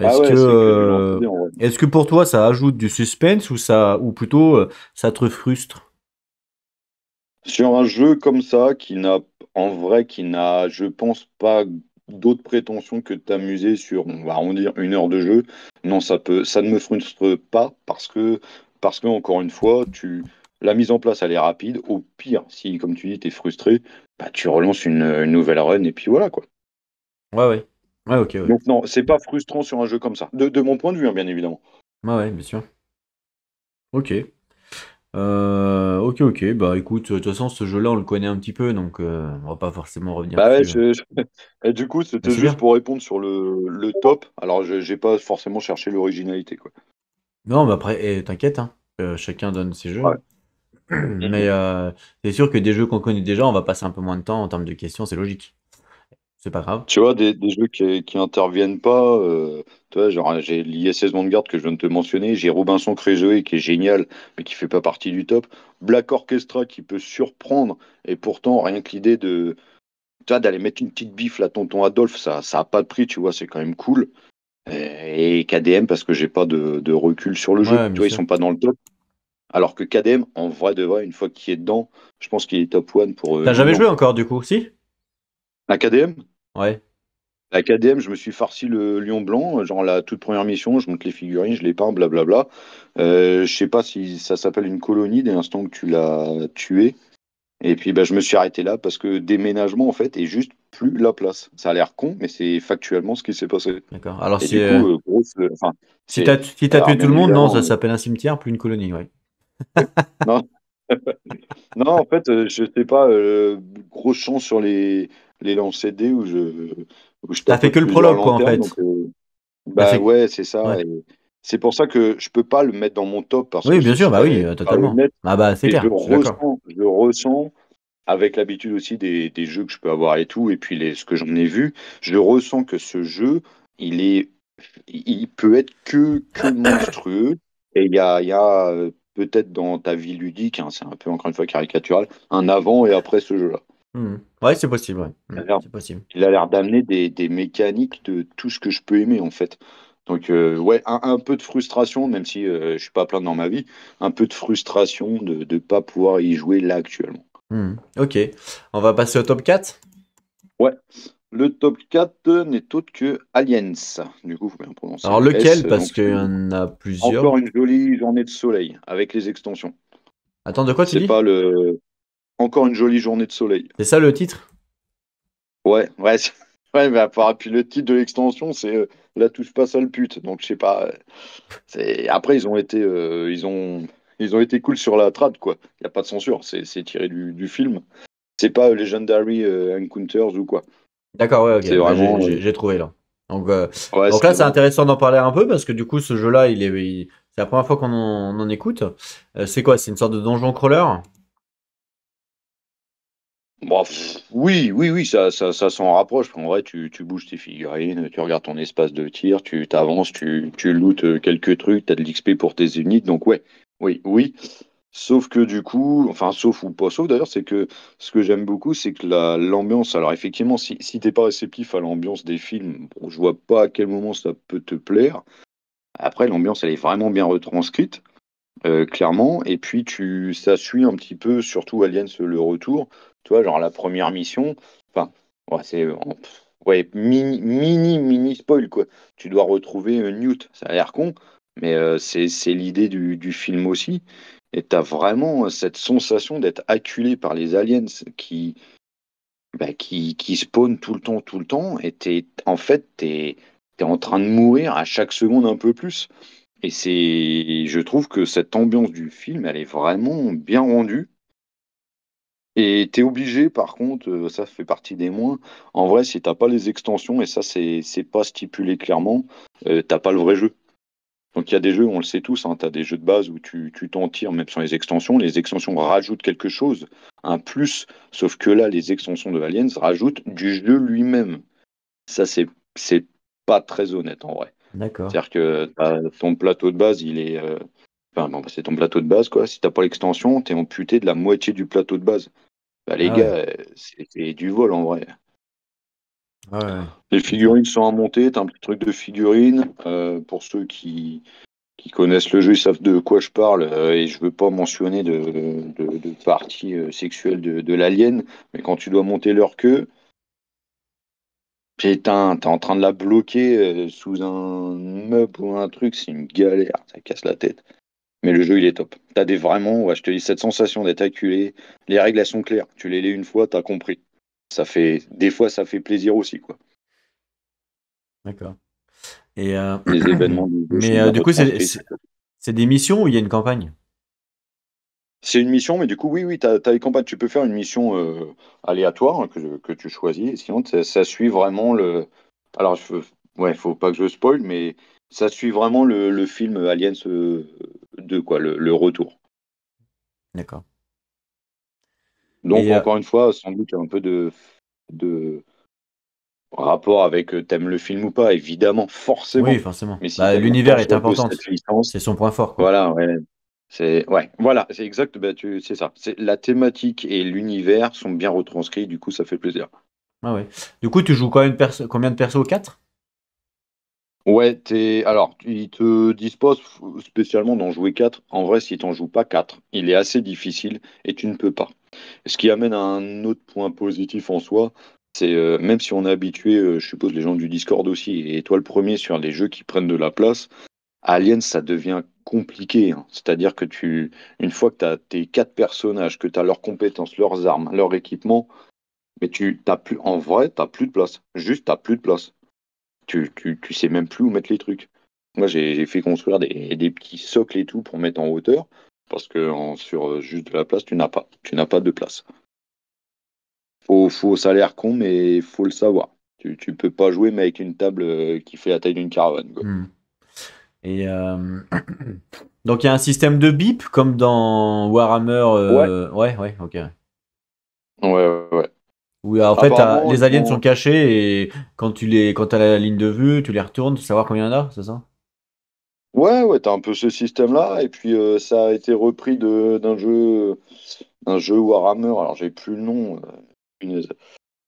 Ah Est-ce que, ouais, c'est que du lancer dés en vrai. est-ce que pour toi, ça ajoute du suspense ou plutôt ça te frustre? Sur un jeu comme ça, en vrai, qui n'a, je pense pas d'autres prétentions que de t'amuser sur, on va arrondir 1 heure de jeu. Non, ça ne me frustre pas parce que encore une fois, la mise en place, elle est rapide. Au pire, si, comme tu dis, t'es frustré, bah, tu relances une nouvelle run et puis voilà, quoi. Ouais, ouais. Ouais, ok, ouais. Donc non, c'est pas frustrant sur un jeu comme ça. De mon point de vue, hein, bien évidemment. Ouais, ouais, bien sûr. Ok. Ok, ok. Bah écoute, de toute façon, ce jeu-là, on le connaît un petit peu, donc on va pas forcément revenir Bah ouais, dessus. et du coup, Mais c'était c'est juste bien. pour répondre sur le top. Alors, j'ai pas forcément cherché l'originalité, quoi. Non, mais après, t'inquiète, hein. Chacun donne ses jeux, Ouais. hein. Mais c'est sûr que des jeux qu'on connaît déjà, on va passer un peu moins de temps en termes de questions, c'est logique. C'est pas grave. Tu vois, des jeux qui interviennent pas, tu vois, genre j'ai l'ISS Vanguard que je viens de te mentionner, j'ai Robinson Crusoe qui est génial, mais qui fait pas partie du top. Black Orchestra qui peut surprendre, et pourtant, rien que l'idée tu vois, d'aller mettre une petite bifle à tonton Adolphe, ça a pas de prix, tu vois, c'est quand même cool. Et KDM parce que j'ai pas de recul sur le jeu. Ouais, Tu bien vois, ils sûr. sont pas dans le top. Alors que KDM, en vrai de vrai, une fois qu'il est dedans, je pense qu'il est top 1 pour T'as jamais 1000 ans, joué quoi. encore, du coup? Si? La KDM? Ouais. La KDM, je me suis farci le lion blanc, genre la toute première mission, je monte les figurines, je les peins, blablabla. Je sais pas si ça s'appelle une colonie dès l'instant que tu l'as tué. Et puis bah, je me suis arrêté là parce que déménagement en fait est juste plus la place. Ça a l'air con, mais c'est factuellement ce qui s'est passé. D'accord. Alors, Et du coup, enfin, c'est. si t'as Alors tué tout bien le monde, non, évidemment, ça s'appelle un cimetière, plus une colonie, ouais. non, non, en fait, je sais pas, grosse chance sur les lancers de dés où je T'as fait tapote que le plusieurs prologue, quoi, en lanternes. Donc, fait. T'as bah fait... ouais, c'est ça. Ouais. Et c'est pour ça que je peux pas le mettre dans mon top parce Oui, que bien ce sûr, bah oui, serait pas totalement. honnête. Ah bah, c'est Et clair, je suis d'accord. je le ressens avec l'habitude aussi des jeux que je peux avoir et tout, et puis ce que j'en ai vu, je ressens que ce jeu, il est, il peut être que monstrueux. Et il y a peut-être dans ta vie ludique, hein, c'est un peu encore une fois caricatural, un avant et après ce jeu-là. Mhm. Ouais, c'est possible, ouais. Il a Mhm, l'air c'est possible. il a l'air d'amener des mécaniques de tout ce que je peux aimer en fait. Donc ouais, un peu de frustration, même si je suis pas à plaindre dans ma vie, un peu de frustration de ne pas pouvoir y jouer là actuellement. Mhm. Ok. On va passer au top 4. Ouais, le top 4 n'est autre que Aliens. Du coup, il faut bien prononcer Alors, le S. lequel? Parce Donc, qu'il c'est y en a encore plusieurs. une jolie journée de soleil avec les extensions. Attends, de quoi tu C'est dis? pas le. Encore une jolie journée de soleil. C'est ça le titre? Ouais, ouais, ouais, mais à part, puis le titre de l'extension, c'est La touche pas sale pute. Donc, je sais pas. Après, ils ont été cool sur la trad, quoi. Il n'y a pas de censure. C'est tiré du film. C'est pas Legendary Encounters ou quoi. D'accord, ouais, C'est ok. Bah, vraiment. j'ai trouvé là. Donc, Ouais, donc là, c'est c'est vraiment. intéressant d'en parler un peu parce que du coup, ce jeu-là, c'est la première fois on en écoute. C'est quoi? C'est une sorte de donjon crawler? Bon, oui, oui, oui, ça s'en rapproche. En vrai, tu bouges tes figurines, tu regardes ton espace de tir, tu t'avances, tu lootes quelques trucs, tu as de l'XP pour tes unités. Donc, ouais, oui, oui. Sauf que du coup, enfin, sauf ou pas sauf d'ailleurs, c'est que ce que j'aime beaucoup, c'est que l'ambiance. Alors, effectivement, si t'es pas réceptif à l'ambiance des films, bon, je vois pas à quel moment ça peut te plaire. Après, l'ambiance, elle est vraiment bien retranscrite clairement. Et puis, ça suit un petit peu, surtout Aliens, le retour. Tu vois, genre la première mission, enfin, ouais, ouais, mini spoil, quoi. Tu dois retrouver Newt. Ça a l'air con, mais c'est l'idée du film aussi. Et t'as vraiment cette sensation d'être acculé par les aliens qui spawnent tout le temps. Et en fait, t'es en train de mourir à chaque seconde un peu plus. Et je trouve que cette ambiance du film, elle est vraiment bien rendue. Et t'es obligé, par contre, ça fait partie des moins. En vrai, si t'as pas les extensions, et ça, c'est pas stipulé clairement, t'as pas le vrai jeu. Donc il y a des jeux, on le sait tous, hein, tu as des jeux de base où tu t'en tires même sans les extensions. Les extensions rajoutent quelque chose, un plus, sauf que là, les extensions de Aliens rajoutent du jeu lui-même. Ça, c'est pas très honnête en vrai. D'accord. C'est-à-dire que ton plateau de base, il est. Enfin, bon, c'est ton plateau de base, quoi. Si t'as pas l'extension, t'es amputé de la moitié du plateau de base. Bah, les Ah ouais. gars, c'est du vol en vrai. Ouais, ouais. Les Ok. figurines sont à monter, t'as un petit truc de figurines. Pour ceux qui connaissent le jeu, ils savent de quoi je parle, et je veux pas mentionner de partie sexuelle de l'alien, mais quand tu dois monter leur queue, putain, t'es en train de la bloquer sous un meuble ou un truc, c'est une galère, ça casse la tête. Mais le jeu, il est top. T'as vraiment, ouais, je te dis, cette sensation d'être acculé, les règles, elles sont claires. Tu les lis une fois, t'as compris. Des fois, ça fait plaisir aussi, quoi. D'accord. Et Les événements du jeu sont mais bien du coup, retranscrits. c'est des missions où il y a une campagne? C'est une mission, mais du coup, oui, oui, t'as les campagnes. Tu peux faire une mission aléatoire hein, que tu choisis. Et sinon, ça suit vraiment le. Alors, ouais, faut pas que je spoil, mais ça suit vraiment le film Aliens 2, quoi, le retour. D'accord. Donc, Et encore une fois, sans doute un peu de rapport avec t'aimes le film ou pas, évidemment, oui, forcément. forcément. Mais si Bah, t'aimes l'univers est l'ambiance de important. cette licence, C'est son point fort, quoi. voilà, ouais. Ouais, voilà, c'est exact, bah, c'est ça. La thématique et l'univers sont bien retranscrits, du coup, ça fait plaisir. Ah ouais. Du coup, tu joues combien de persos? 4? Ouais, alors, ils te disent pas spécialement d'en jouer 4. En vrai, si t'en joues pas 4, il est assez difficile et tu ne peux pas. Ce qui amène à un autre point positif en soi, c'est même si on est habitué, je suppose les gens du Discord aussi, et toi le premier sur les jeux qui prennent de la place, Aliens, ça devient compliqué, hein. C'est-à-dire que une fois que tu as tes 4 personnages, que tu as leurs compétences, leurs armes, leur équipement, mais tu t'as plus, en vrai, t'as plus de place. Juste, t'as plus de place. Tu sais même plus où mettre les trucs. Moi, j'ai fait construire des petits socles et tout pour mettre en hauteur, parce que sur juste de la place, tu n'as pas. Tu n'as pas de place. Ça a l'air con, mais faut le savoir. Tu peux pas jouer, mais avec une table qui fait la taille d'une caravane, quoi. Hmm. Et donc, il y a un système de bip comme dans Warhammer. Ouais, Ouais, ouais, ok. ouais, ouais, ouais. Où en fait, Apparemment, les ils aliens sont ont. cachés et quand t'as la ligne de vue, tu les retournes pour savoir combien il y en a, c'est ça? Ouais, ouais, t'as un peu ce système-là, et puis ça a été repris d'un jeu Warhammer. Alors, j'ai plus le nom. Punaise.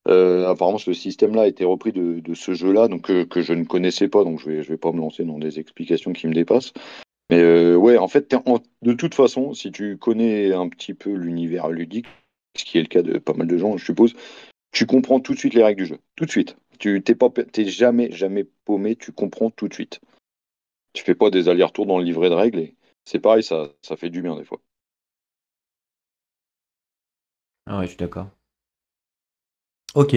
Apparemment, ce système-là a été repris de ce jeu-là, donc que je ne connaissais pas, donc je vais pas me lancer dans des explications qui me dépassent. Mais ouais, en fait, de toute façon, si tu connais un petit peu l'univers ludique, ce qui est le cas de pas mal de gens, je suppose, tu comprends tout de suite les règles du jeu. Tout de suite. T'es jamais, jamais paumé, tu comprends tout de suite. Tu fais pas des allers-retours dans le livret de règles et c'est pareil, ça fait du bien des fois. Ah ouais, je suis d'accord. Ok.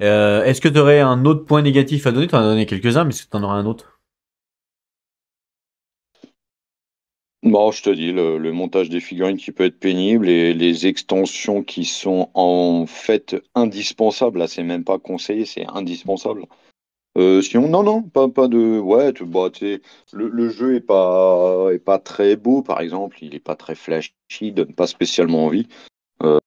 Est-ce que tu aurais un autre point négatif à donner? Tu en as donné quelques-uns, mais est-ce que tu en auras un autre? Bon, je te dis, le montage des figurines qui peut être pénible et les extensions qui sont en fait indispensables. Là, c'est même pas conseillé, c'est indispensable. Sinon, non, non, pas de. Ouais, tu sais, le jeu est pas très beau, par exemple. Il est pas très flashy, il donne pas spécialement envie. Euh,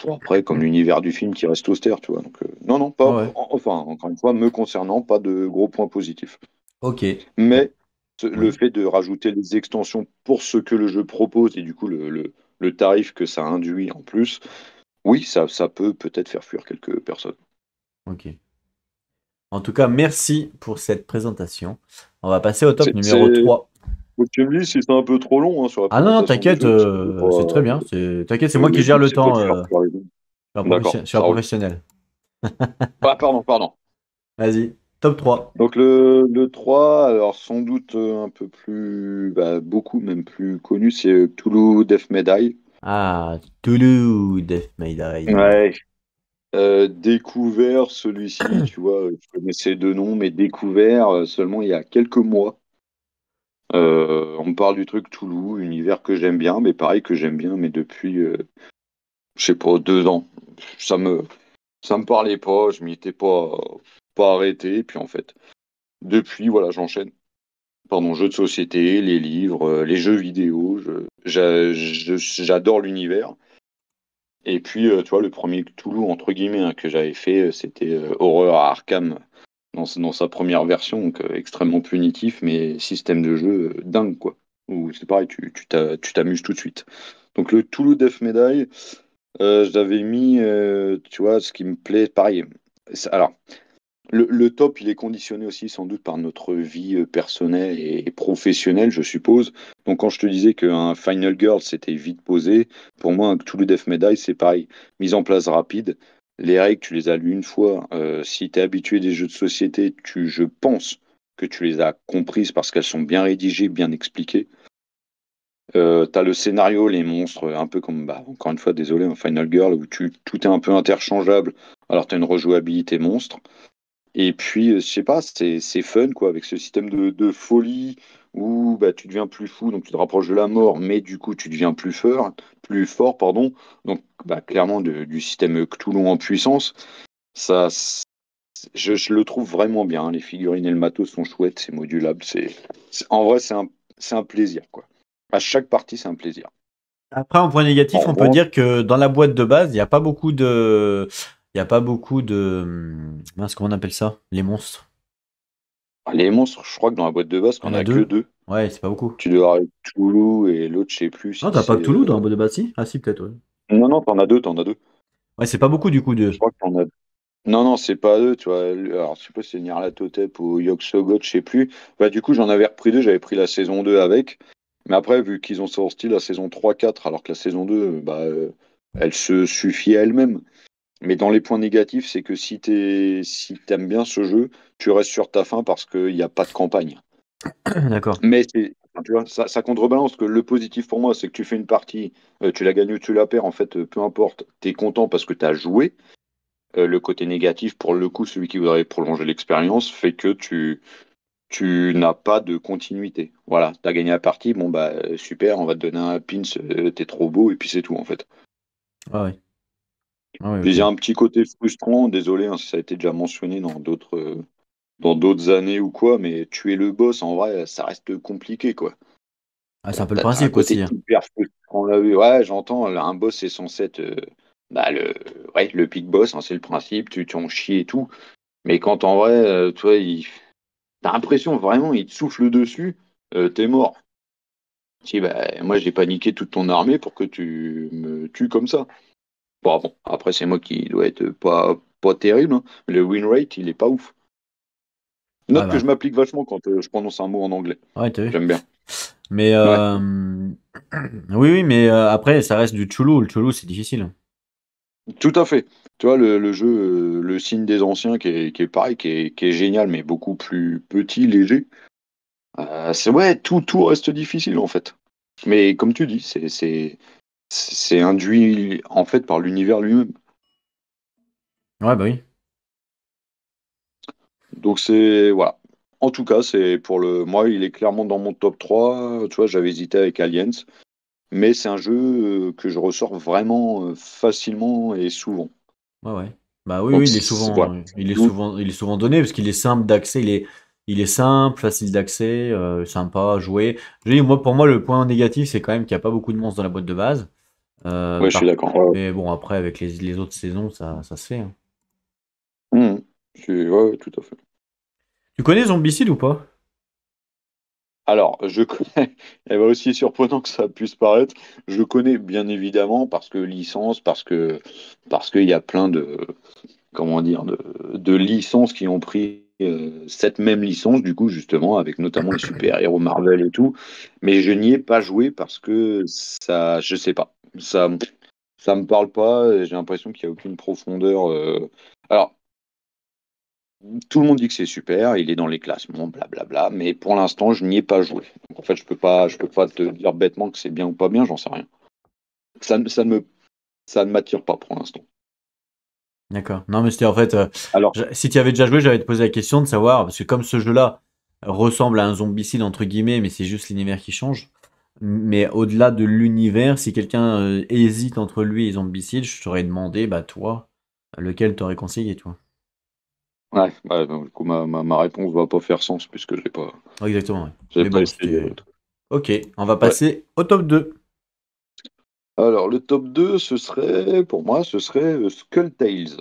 Après, comme l'univers du film qui reste austère, tu vois. Donc, non, non, Ouais, pas. ouais. Enfin, encore une fois, me concernant, pas de gros points positifs. Ok. Mais le Oui. fait de rajouter les extensions pour ce que le jeu propose et du coup le tarif que ça induit en plus, oui, ça peut peut-être faire fuir quelques personnes. Ok. En tout cas, merci pour cette présentation. On va passer au top C'est, numéro c'est- 3. faut que tu me dises si c'est un peu trop long hein, sur la Ah non, non, présentation du t'inquiète, jeu, parce que je veux pas, c'est très bien. T'inquiète, c'est moi qui le gère but le c'est pas temps. de faire fuir les gens. D'accord, Je suis un ça roule. professionnel. Ah, pardon, pardon. Vas-y, top 3. Donc le 3 alors sans doute un peu plus, bah, beaucoup même plus connu, c'est Cthulhu Death Medai. Ah, Toulouse, Death May Die. Ouais, découvert celui-ci, tu vois, je connaissais deux noms, mais découvert seulement il y a quelques mois. On me parle du truc Toulouse, univers que j'aime bien, mais pareil que j'aime bien, mais depuis, je sais pas, 2 ans. Ça me, ça me parlait pas, je m'y étais pas arrêté. Et puis en fait, depuis, voilà, j'enchaîne. Pardon, jeux de société, les livres, les jeux vidéo. J'adore l'univers. Et puis, tu vois, le premier Cthulhu, entre guillemets, hein, que j'avais fait, c'était Horreur à Arkham dans sa première version, donc extrêmement punitif, mais système de jeu dingue, quoi. Où c'est pareil, tu t'amuses tout de suite. Donc le Cthulhu Death Medaille, je l'avais mis, tu vois, ce qui me plaît, pareil. Alors, le top, il est conditionné aussi sans doute par notre vie personnelle et professionnelle, je suppose. Donc quand je te disais qu'un Final Girl, c'était vite posé, pour moi, un Cthulhu Death Medaille, c'est pareil. Mise en place rapide. Les règles, tu les as lues une fois. Si tu es habitué des jeux de société, je pense que tu les as comprises parce qu'elles sont bien rédigées, bien expliquées. T'as le scénario, les monstres, un peu comme, bah, encore une fois, désolé, un Final Girl où tout est un peu interchangeable. Alors t'as une rejouabilité monstre. Et puis, je sais pas, c'est fun, quoi, avec ce système de folie où bah, tu deviens plus fou, donc tu te rapproches de la mort, mais du coup, tu deviens plus fort, pardon. Donc, bah, clairement, du système Cthulhu en puissance. Ça, je le trouve vraiment bien, hein. Les figurines et le matos sont chouettes, c'est modulable. En vrai, c'est un plaisir, quoi. À chaque partie, c'est un plaisir. Après, en point En négatif, on peut revanche, dire que dans la boîte de base, il n'y a pas beaucoup de. Il n'y a pas beaucoup de. Mince, comment on appelle ça? Les monstres. les monstres, je crois que dans la boîte de base, Il y qu'on en a a que deux. 2. Ouais, c'est pas beaucoup. Tu dois avoir Toulouse et l'autre, je sais plus Non, si t'as pas c'est. que Toulouse dans la boîte de base, si? Ah, si, peut-être, ouais. Non, non, t'en as deux. Ouais, c'est pas beaucoup du coup, Je deux. crois que t'en as. Non, non, c'est pas eux, tu vois. Alors, je sais pas si c'est Nyarlathotep ou Yog-Sothoth, je sais plus. Bah, du coup, j'en avais repris deux, j'avais pris la saison 2 avec. Mais après, vu qu'ils ont sorti la saison 3-4, alors que la saison 2, bah, elle se suffit à elle-même. Mais dans les points négatifs, c'est que si t'aimes bien ce jeu, tu restes sur ta faim parce qu'il n'y a pas de campagne. D'accord. Mais enfin, tu vois, ça contrebalance que le positif pour moi, c'est que tu fais une partie, tu la gagnes ou tu la perds, en fait, peu importe, t'es content parce que t'as joué. Le côté négatif, pour le coup, celui qui voudrait prolonger l'expérience, fait que tu n'as pas de continuité. Voilà, t'as gagné la partie, bon bah super, on va te donner un pins, t'es trop beau, et puis c'est tout en fait. Ah ouais. Ah ouais, Puis il y a ok. un petit côté frustrant, désolé hein, si ça a été déjà mentionné dans d'autres années ou quoi, mais tuer le boss, en vrai, ça reste compliqué, quoi. Ah, c'est un peu le T'as un principe aussi, côté hein. hyper frustrant là, oui. Ouais, j'entends, là, un boss, c'est censé être bah, le big boss, hein, c'est le principe, tu en chies et tout. Mais quand en vrai, toi, t'as l'impression vraiment, il te souffle dessus, t'es mort. Si, bah, moi, j'ai paniqué toute ton armée pour que tu me tues comme ça. Bon, après, c'est moi qui dois être pas terrible, hein. Le win rate, il est pas ouf. Ouais, Note que bah. je m'applique vachement quand je prononce un mot en anglais. Ouais, t'as vu. J'aime bien. Mais Ouais, oui, oui, mais après, ça reste du Chulu. Le Chulu, c'est difficile. tout à fait. Tu vois, le jeu, le signe des anciens, qui est pareil, qui est génial, mais beaucoup plus petit, léger. Ouais, tout reste difficile, en fait. Mais comme tu dis, c'est induit, en fait, par l'univers lui-même. Ouais, bah oui. Donc voilà. En tout cas, moi, il est clairement dans mon top 3. Tu vois, j'avais hésité avec Aliens, mais c'est un jeu que je ressors vraiment facilement et souvent. Ouais, ouais. Bah oui, Donc oui, voilà. il est souvent donné parce qu'il est simple d'accès. Il est simple, facile d'accès, sympa à jouer. Je dis, moi, pour moi, le point négatif, c'est quand même qu'il n'y a pas beaucoup de monstres dans la boîte de base. Ouais, je suis d'accord. Ouais, Mais bon, après, avec les autres saisons, ça se fait, hein. ouais. Ouais, ouais, tout à fait. Tu connais Zombicide ou pas? Alors, je connais, elle va aussi surprenant que ça puisse paraître, je connais bien évidemment parce que licence, parce qu'il y a plein comment dire, de licences qui ont pris cette même licence, du coup, justement, avec notamment les super-héros Marvel et tout. Mais je n'y ai pas joué parce que ça, je sais pas, ça me parle pas, et j'ai l'impression qu'il n'y a aucune profondeur. Alors, tout le monde dit que c'est super, il est dans les classements, blablabla, mais pour l'instant, je n'y ai pas joué. Donc, en fait, je peux pas te dire bêtement que c'est bien ou pas bien, j'en sais rien. Ça ne m'attire pas pour l'instant. D'accord. Non, mais c'était en fait, Alors, si tu y avais déjà joué, j'allais te poser la question de savoir, parce que comme ce jeu-là, ressemble à un zombicide entre guillemets, mais c'est juste l'univers qui change. Mais au-delà de l'univers, si quelqu'un hésite entre lui et zombicide, je t'aurais demandé, bah toi, lequel t'aurais conseillé, toi? Ouais, donc, du coup, ma réponse va pas faire sens puisque Ouais, exactement, ouais. j'ai Mais pas bon, essayé c'était. l'autre. Ok, on va Ouais. passer au top 2. Alors, le top 2 pour moi, ce serait Skull Tales.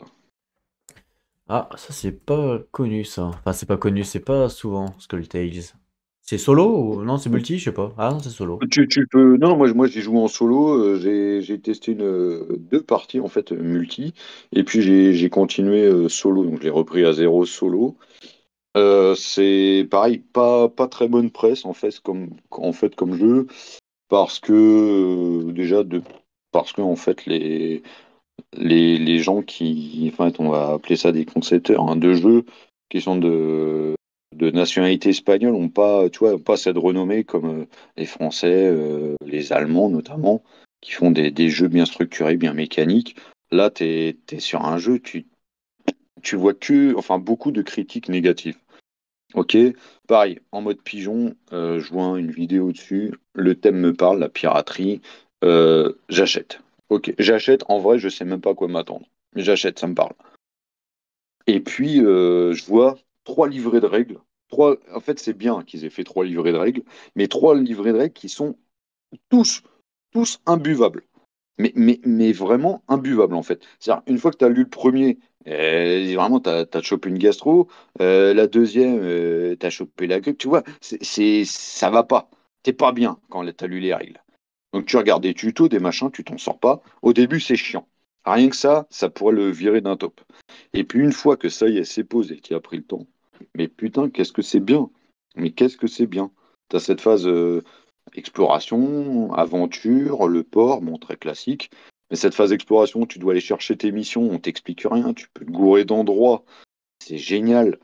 Ah, ça c'est pas connu ça. Enfin, c'est pas connu, c'est pas souvent Skull Tales. C'est solo ou non, c'est multi, je sais pas. Ah non, c'est solo. Tu peux. Non, moi j'ai joué en solo. J'ai testé deux parties en fait multi, et puis j'ai continué solo. Donc je l'ai repris à zéro solo. C'est pareil, pas très bonne presse en fait comme jeu parce que parce que en fait les gens qui, enfin, on va appeler ça des concepteurs hein, de jeux qui sont de nationalité espagnole, ont pas, tu vois, ont pas cette renommée comme les Français, les Allemands notamment, qui font des jeux bien structurés, bien mécaniques. Là, t'es sur un jeu, tu vois enfin, beaucoup de critiques négatives. Ok, pareil, en mode pigeon, je vois une vidéo dessus, le thème me parle, la piraterie, j'achète. Ok, j'achète, en vrai, je sais même pas à quoi m'attendre, mais j'achète, ça me parle. Et puis, je vois trois livrets de règles. En fait, c'est bien qu'ils aient fait trois livrets de règles, mais trois livrets de règles qui sont tous, tous imbuvables. Mais vraiment imbuvable en fait. C'est-à-dire, une fois que tu as lu le premier, vraiment, tu as chopé une gastro. La deuxième, tu as chopé la grippe. Tu vois, ça va pas. T'es pas bien quand tu as lu les règles. Donc tu regardes des tutos, des machins, tu t'en sors pas. Au début, c'est chiant. Rien que ça pourrait le virer d'un top. Et puis une fois que ça y est, c'est posé, tu as pris le temps. Mais putain, qu'est-ce que c'est bien. Mais qu'est-ce que c'est bien. Tu as cette phase exploration, aventure, le port, bon, très classique. Mais cette phase exploration, tu dois aller chercher tes missions, on t'explique rien, tu peux te gourer d'endroits, c'est génial.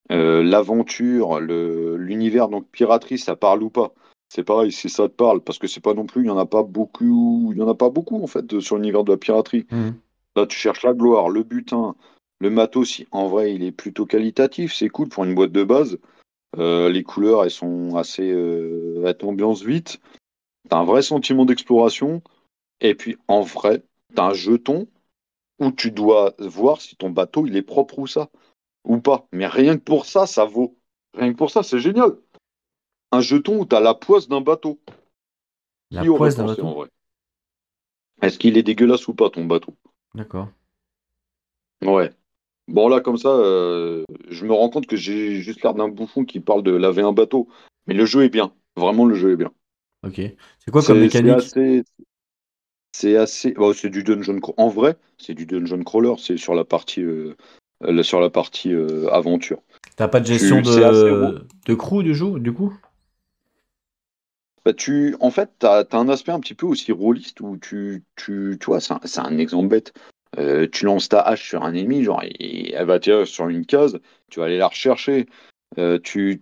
L'aventure, l'univers, donc piraterie, ça parle ou pas? C'est pareil, si ça te parle, parce que c'est pas non plus, il y en a pas beaucoup, il y en a pas beaucoup en fait sur l'univers de la piraterie. Mhm. Là, tu cherches la gloire, le butin, le matos, en vrai, il est plutôt qualitatif, c'est cool pour une boîte de base. Les couleurs, elles sont assez, elles t'ambiancent vite. T'as un vrai sentiment d'exploration. Et puis, en vrai, t'as un jeton où tu dois voir si ton bateau, il est propre ou pas. Mais rien que pour ça, ça vaut. Rien que pour ça, c'est génial. Un jeton où t'as la poisse d'un bateau. La Qui aurait poisse d'un pensé bateau? en vrai? Est-ce qu'il est dégueulasse ou pas, ton bateau? D'accord. Ouais. Bon, là, comme ça, je me rends compte que j'ai juste l'air d'un bouffon qui parle de laver un bateau. Mais le jeu est bien. Vraiment, le jeu est bien. Ok. C'est quoi comme C'est mécanique? assez. C'est du dungeon crawler. En vrai, c'est du dungeon crawler. C'est sur la partie aventure. T'as pas de gestion C'est assez. de crew du coup? Bah, en fait, t'as un aspect un petit peu aussi rôliste où tu vois, c'est un exemple bête. Tu lances ta hache sur un ennemi, genre, elle va tirer sur une case, tu vas aller la rechercher. Tu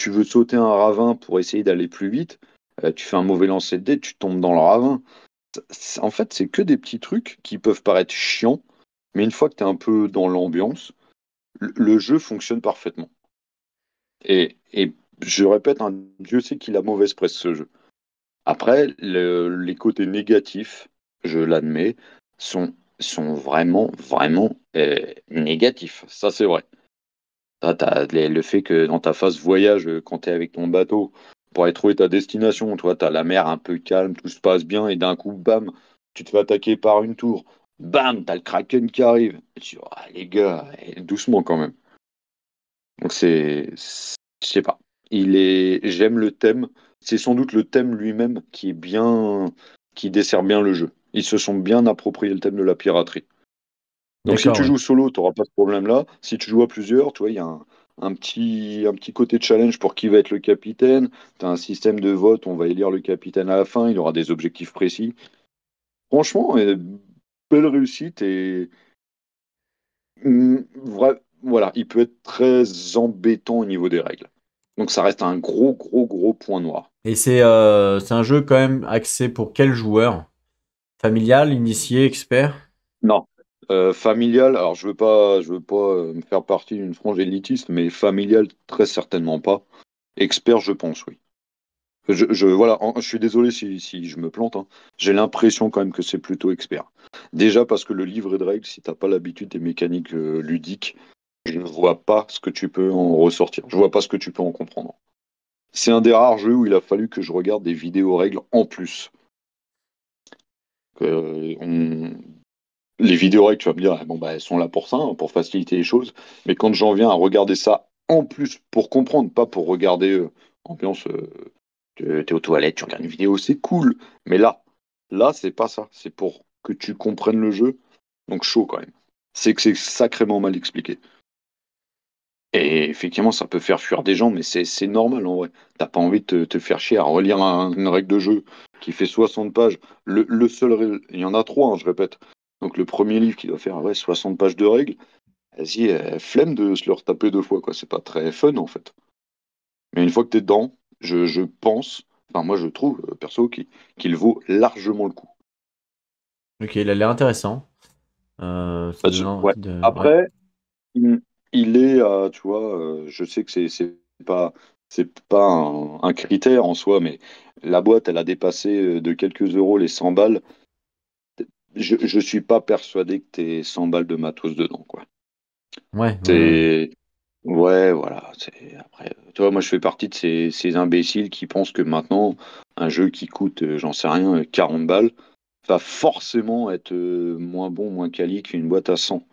veux sauter un ravin pour essayer d'aller plus vite, tu fais un mauvais lancer de dés, tu tombes dans le ravin. En fait, c'est que des petits trucs qui peuvent paraître chiants, mais une fois que tu es un peu dans l'ambiance, le jeu fonctionne parfaitement. Et je répète, hein, Dieu sait qu'il a mauvaise presse ce jeu. Après, les côtés négatifs, je l'admets, sont vraiment, vraiment négatifs. Ça, c'est vrai. Le fait que dans ta phase voyage, quand tu es avec ton bateau, pour aller trouver ta destination, toi, tu as la mer un peu calme, tout se passe bien, et d'un coup, bam, tu te fais attaquer par une tour. Bam, t'as le Kraken qui arrive. Et tu dis, ah, les gars, doucement quand même. Donc je sais pas. J'aime le thème. C'est sans doute le thème lui-même qui dessert bien le jeu. Ils se sont bien appropriés le thème de la piraterie. Donc si D'accord, tu ouais. joues solo, tu n'auras pas ce problème-là. Si tu joues à plusieurs, tu vois, il y a un petit côté challenge pour qui va être le capitaine. Tu as un système de vote, on va élire le capitaine à la fin, il aura des objectifs précis. Franchement, belle réussite et voilà, il peut être très embêtant au niveau des règles. Donc ça reste un gros, gros, gros point noir. Et c'est un jeu quand même axé pour quel joueur? Familial, initié, expert? Non. Familial, alors je veux pas me faire partie d'une frange élitiste, mais familial, très certainement pas. Expert, je pense, oui. Voilà, je suis désolé si je me plante, hein. J'ai l'impression quand même que c'est plutôt expert. Déjà parce que le livret de règles, si t'as pas l'habitude des mécaniques ludiques, je ne vois pas ce que tu peux en ressortir. Je vois pas ce que tu peux en comprendre. C'est un des rares jeux où il a fallu que je regarde des vidéos règles en plus. Euh, on- Les vidéos règles, tu vas me dire, bon, bah, elles sont là pour ça, hein, pour faciliter les choses. Mais quand j'en viens à regarder ça en plus pour comprendre, pas pour regarder ambiance, t'es aux toilettes, tu regardes une vidéo, c'est cool. Mais là, c'est pas ça. C'est pour que tu comprennes le jeu. Donc chaud quand même. C'est que c'est sacrément mal expliqué. Et effectivement, ça peut faire fuir des gens, mais c'est normal en vrai. T'as pas envie de te faire chier à relire une règle de jeu qui fait 60 pages. Il y en a trois, hein, je répète. Donc le premier livre qui doit faire ouais, 60 pages de règles, vas-y, flemme de se le retaper deux fois, quoi. C'est pas très fun en fait. Mais une fois que t'es dedans, je pense, enfin moi je trouve, perso, qu'il vaut largement le coup. Ok, il a l'air intéressant. Ça donne Ouais. envie de. Ouais. Après, il, il est, tu vois, je sais que c'est pas un critère en soi, mais la boîte, elle a dépassé de quelques euros les 100 balles. Je suis pas persuadé que t'aies 100 balles de matos dedans, quoi. Ouais, ouais, ouais. C'est, ouais, voilà. Après, tu vois, moi, je fais partie de ces imbéciles qui pensent que maintenant, un jeu qui coûte, j'en sais rien, 40 balles, va forcément être moins bon, moins quali qu'une boîte à 100.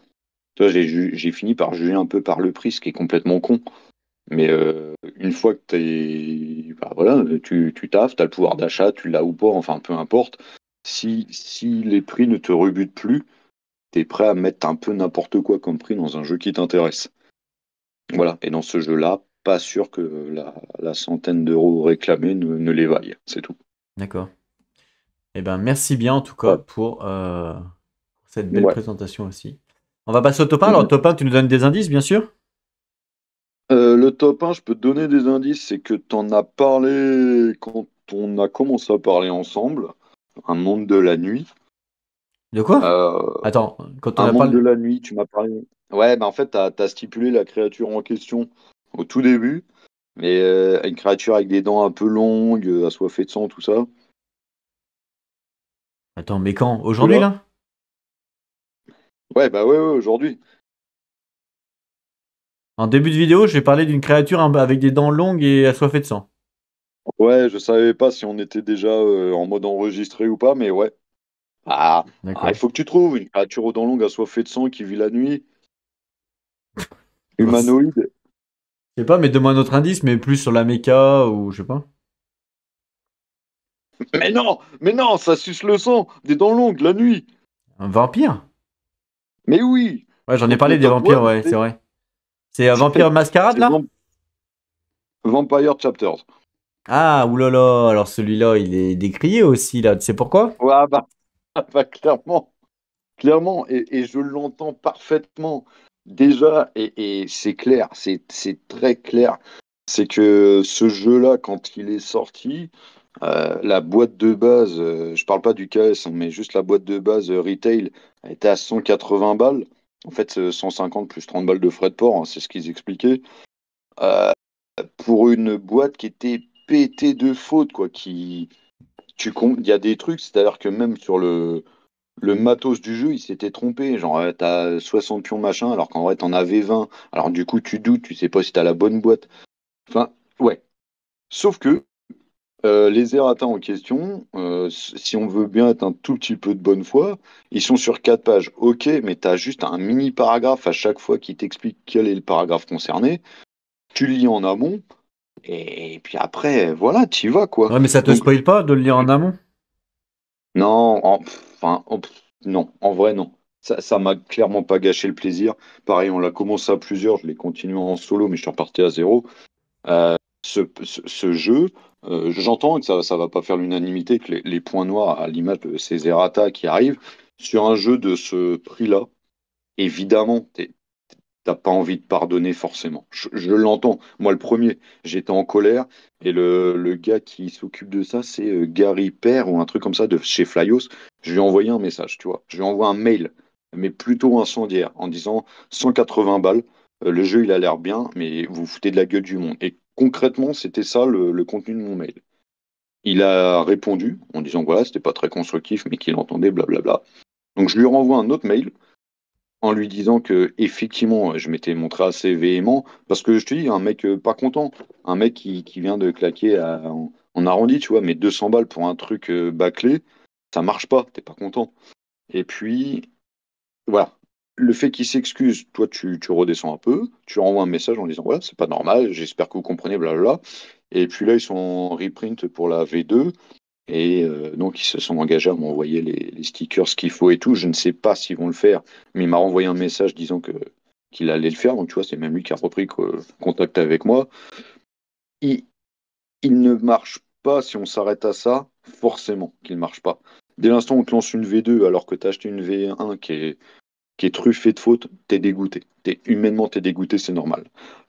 Tu vois, j'ai fini par juger un peu par le prix, ce qui est complètement con. Mais une fois que bah, voilà, tu taffes, tu as le pouvoir d'achat, tu l'as ou pas, enfin peu importe. Si les prix ne te rebutent plus, tu es prêt à mettre un peu n'importe quoi comme prix dans un jeu qui t'intéresse. Voilà. Et dans ce jeu-là, pas sûr que la centaine d'euros réclamés ne les vaille. C'est tout. D'accord. Eh ben, merci bien en tout cas Ouais. pour cette belle Ouais. présentation aussi. On va passer au top 1. Alors, top 1, tu nous donnes des indices, bien sûr? Le top 1, je peux te donner des indices, c'est que tu en as parlé quand on a commencé à parler ensemble, Un monde de la nuit. De quoi? Euh, Attends, quand on Un a monde parlé. de la nuit, tu m'as parlé. Ouais, bah en fait, t'as stipulé la créature en question au tout début, mais une créature avec des dents un peu longues, assoiffée de sang, tout ça. Attends, mais quand? Tu Aujourd'hui, l'as? là? Ouais, bah ouais, ouais, aujourd'hui. En début de vidéo, j'ai parlé d'une créature avec des dents longues et assoiffée de sang. Ouais, je savais pas si on était déjà en mode enregistré ou pas, mais ouais. Il D'accord. faut que tu trouves une créature aux dents longues, assoiffée de sang, qui vit la nuit, Bon, je humanoïde. sais pas, mais donne-moi un autre indice, mais plus sur la méca ou je sais pas. Mais non, ça suce le sang, des dents longues, la nuit. Un vampire? Mais oui. Ouais, j'en ai Donc parlé le des top vampires, 1, ouais, c'est vrai. C'est un vampire mascarade, c'est là? Vampire Chapters. Ah, oulala, alors celui-là, il est décrié aussi, là. Tu sais pourquoi? Ouais, bah, bah, clairement. Clairement, et je l'entends parfaitement déjà, et c'est clair, c'est très clair, c'est que ce jeu-là, quand il est sorti, la boîte de base, je parle pas du KS, hein, mais juste la boîte de base retail, elle était à 180 balles. En fait, 150 plus 30 balles de frais de port, hein, c'est ce qu'ils expliquaient. Euh, pour une boîte qui était pétée de fautes, quoi, il y a des trucs, c'est-à-dire que même sur le matos du jeu, il s'était trompé. Genre, t'as 60 pions machin, alors qu'en vrai, t'en avais 20. Alors, du coup, tu doutes, tu sais pas si t'as la bonne boîte. Enfin, ouais. Sauf que les errata en question, si on veut bien être un tout petit peu de bonne foi, ils sont sur 4 pages. Ok, mais t'as juste un mini paragraphe à chaque fois qui t'explique quel est le paragraphe concerné. Tu lis en amont, et puis après, voilà, t'y vas, quoi. Ouais, mais ça te Donc, spoil pas de le lire en amont? non, non, en vrai, non. Ça m'a clairement pas gâché le plaisir. Pareil, on l'a commencé à plusieurs, je l'ai continué en solo, mais je suis reparti à zéro. Ce jeu, j'entends que ça va pas faire l'unanimité, que les points noirs, à l'image de ces errata qui arrivent, sur un jeu de ce prix-là, évidemment, t'as pas envie de pardonner forcément. Je l'entends. Moi, le premier, j'étais en colère. Et le gars qui s'occupe de ça, c'est Gary Pear ou un truc comme ça de chez Flyos. Je lui ai envoyé un message, tu vois. Je lui ai envoyé un mail, mais plutôt incendiaire, en disant 180 balles. Le jeu, il a l'air bien, mais vous vous foutez de la gueule du monde. Et concrètement, c'était ça le contenu de mon mail. Il a répondu en disant voilà, c'était pas très constructif, mais qu'il entendait blablabla. Donc je lui renvoie un autre mail en lui disant que effectivement, je m'étais montré assez véhément parce que je te dis, un mec pas content, un mec qui vient de claquer en arrondi, tu vois, mais 200 balles pour un truc bâclé, ça marche pas, t'es pas content. Et puis voilà. Le fait qu'il s'excuse, toi tu redescends un peu, tu renvoies un message en disant voilà, c'est pas normal, j'espère que vous comprenez, blablabla. Et puis là, ils sont en reprint pour la V2. Et donc, ils se sont engagés à m'envoyer les stickers, ce qu'il faut et tout. Je ne sais pas s'ils vont le faire, mais il m'a renvoyé un message disant qu'il allait le faire. Donc, tu vois, c'est même lui qui a repris contact avec moi. Il, il ne marche pas si on s'arrête à ça, forcément qu'il ne marche pas. Dès l'instant où on te lance une V2 alors que tu as acheté une V1 qui est truffée de fautes, t'es dégoûté. Humainement, t'es dégoûté, c'est normal.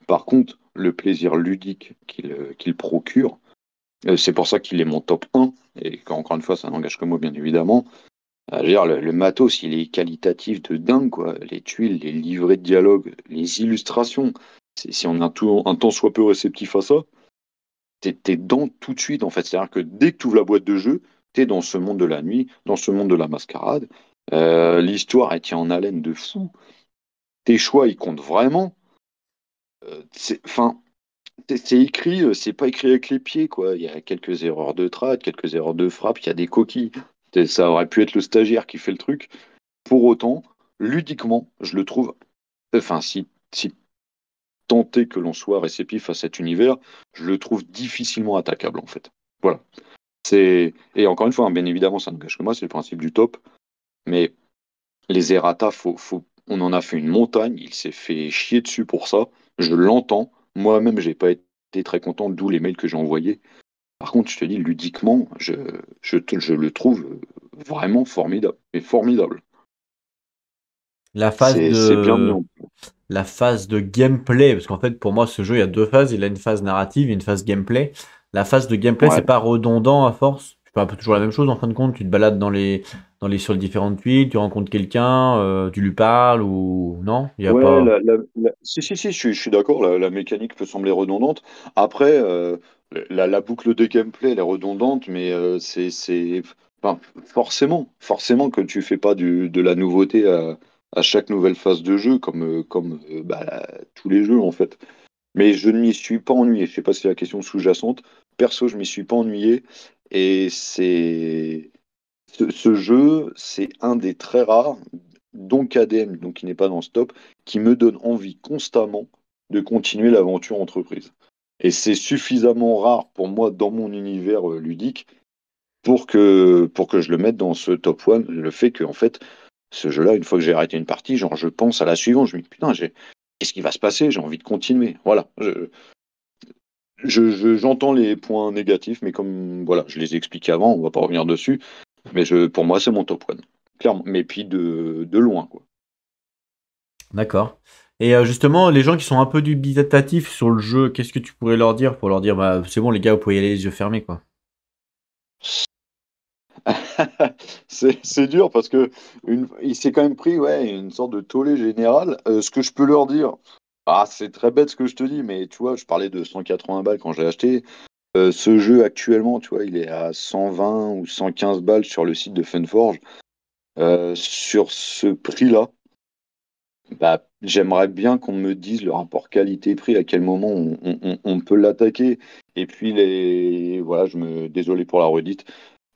Par contre, le plaisir ludique qu'il procure, c'est pour ça qu'il est mon top 1. Et encore une fois, ça n'engage que moi, bien évidemment. Je veux dire, le matos, il est qualitatif de dingue, quoi. Les tuiles, les livrets de dialogue, les illustrations. Si on a un temps soit peu réceptif à ça, t'es dedans tout de suite, en fait. C'est-à-dire que dès que tu ouvres la boîte de jeu, t'es dans ce monde de la nuit, dans ce monde de la mascarade. L'histoire, elle tient en haleine de fou. Tes choix, ils comptent vraiment. Enfin, c'est écrit, c'est pas écrit avec les pieds, quoi. Il y a quelques erreurs de trad, quelques erreurs de frappe, il y a des coquilles. Ça aurait pu être le stagiaire qui fait le truc. Pour autant, ludiquement, je le trouve. Enfin, si tenté que l'on soit réceptif à cet univers, je le trouve difficilement attaquable, en fait. Voilà. Et encore une fois, hein, bien évidemment, ça n'engage que moi, c'est le principe du top. Mais les errata, on en a fait une montagne. Il s'est fait chier dessus pour ça. Je l'entends. Moi-même, j'ai pas été très content, d'où les mails que j'ai envoyés. Par contre, je te dis, ludiquement, je le trouve vraiment formidable. Mais formidable. La phase C'est bien de, bien. la phase de gameplay, parce qu'en fait, pour moi, ce jeu, il y a deux phases. Il a une phase narrative et une phase gameplay. La phase de gameplay, c'est Ouais. pas redondant à force. Tu fais un peu toujours la même chose en fin de compte. Tu te balades sur les différentes tuiles, tu rencontres quelqu'un, tu lui parles ou non, il y a Ouais, pas. si, je suis d'accord, la mécanique peut sembler redondante. Après, la boucle de gameplay, elle est redondante, mais enfin, forcément que tu fais pas de la nouveauté à chaque nouvelle phase de jeu, comme bah, tous les jeux, en fait. Mais je ne m'y suis pas ennuyé. Je sais pas si c'est la question sous-jacente. Perso, je m'y suis pas ennuyé. Et ce jeu, c'est un des très rares, dont KDM, donc qui n'est pas dans ce top, qui me donne envie constamment de continuer l'aventure entreprise. Et c'est suffisamment rare pour moi dans mon univers ludique pour que je le mette dans ce top 1. Le fait que, en fait, ce jeu-là, une fois que j'ai arrêté une partie, genre, je pense à la suivante. Je me dis, putain, qu'est-ce qui va se passer? J'ai envie de continuer. Voilà. J'entends les points négatifs, mais comme voilà, je les ai expliqués avant, on va pas revenir dessus. Mais pour moi, c'est mon top 1. Clairement. Mais puis de loin, quoi. D'accord. Et justement, les gens qui sont un peu dubitatifs sur le jeu, qu'est-ce que tu pourrais leur dire pour leur dire, bah, c'est bon, les gars, vous pouvez y aller les yeux fermés, quoi. C'est dur parce que il s'est quand même pris ouais, une sorte de tollé général. Ce que je peux leur dire, c'est très bête ce que je te dis, mais tu vois, je parlais de 180 balles quand j'ai acheté. Ce jeu actuellement, tu vois, il est à 120 ou 115 balles sur le site de Funforge. Sur ce prix-là, bah, j'aimerais bien qu'on me dise le rapport qualité-prix, à quel moment on peut l'attaquer. Et puis, voilà, désolé pour la redite,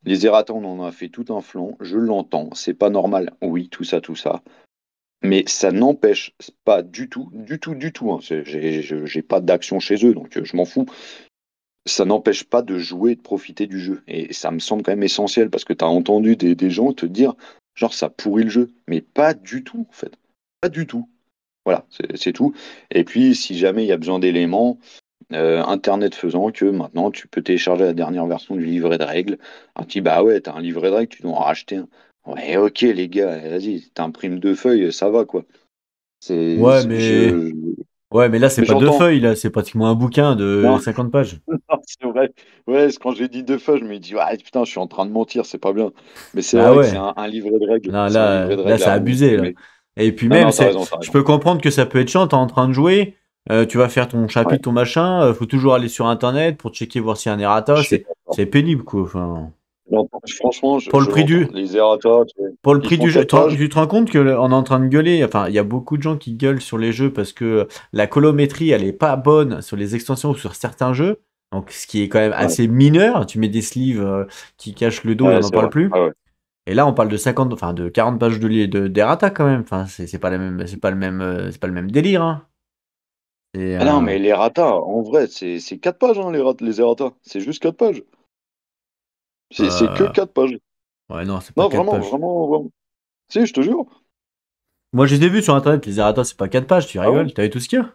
les errata, on en a fait tout un flanc, je l'entends, c'est pas normal, oui, tout ça, tout ça. Mais ça n'empêche pas du tout, du tout, du tout, hein. J'ai pas d'action chez eux, donc je m'en fous. Ça n'empêche pas de jouer et de profiter du jeu. Et ça me semble quand même essentiel parce que tu as entendu des gens te dire, genre, ça pourrit le jeu. Mais pas du tout, en fait. Pas du tout. Voilà, c'est tout. Et puis, si jamais il y a besoin d'éléments, Internet faisant que maintenant, tu peux télécharger la dernière version du livret de règles. Alors, tu dis, bah ouais, t'as un livret de règles, tu dois en racheter un. Ouais, ok, les gars, vas-y, t'imprimes 2 feuilles, ça va, quoi. C'est, Ouais, c'est- mais je, ouais, mais là, c'est mais pas deux j'entends. feuilles, là, c'est pratiquement un bouquin de Non, 50 pages. non, c'est vrai. Ouais, quand j'ai dit 2 feuilles, je me dis, ouais, putain, je suis en train de mentir, c'est pas bien. Mais c'est Bah vrai que c'est ouais. un livret de règles. Non, C'est un livret là, de là, règles c'est à abusé, là. imprimer. Et puis Non, même, non, t'as raison, t'as je raison. peux comprendre que ça peut être chiant, t'es en train de jouer. Tu vas faire ton Ouais, chapitre, ton machin, faut toujours aller sur internet pour checker voir s'il y a un errata, je suis d'accord. c'est pénible quoi. Enfin, Franchement, pour le je prix l'entends. du Les errata, pour le ils prix font du jeu, 4 pages. tu te rends compte que on est en train de gueuler, enfin, il y a beaucoup de gens qui gueulent sur les jeux parce que la colométrie, elle est pas bonne sur les extensions ou sur certains jeux. Donc ce qui est quand même Ouais, assez mineur, tu mets des sleeves qui cachent le dos et on ouais, n'en c'est parle vrai. plus. Ah ouais. Et là, on parle de 50, enfin de 40 pages d'errata quand même. Enfin, c'est pas la même, c'est pas le même délire, hein. C'est Ah non, mais les errata, en vrai, c'est 4 pages, hein, les errata. C'est juste 4 pages. C'est que euh, 4 pages. ouais, non, c'est pas Non, 4 vraiment, pages. vraiment, vraiment. Si, je te jure. Moi, je les ai vus sur internet, les errata, c'est pas 4 pages, tu Ah ouais? rigoles, t'as vu tout ce qu'il y a?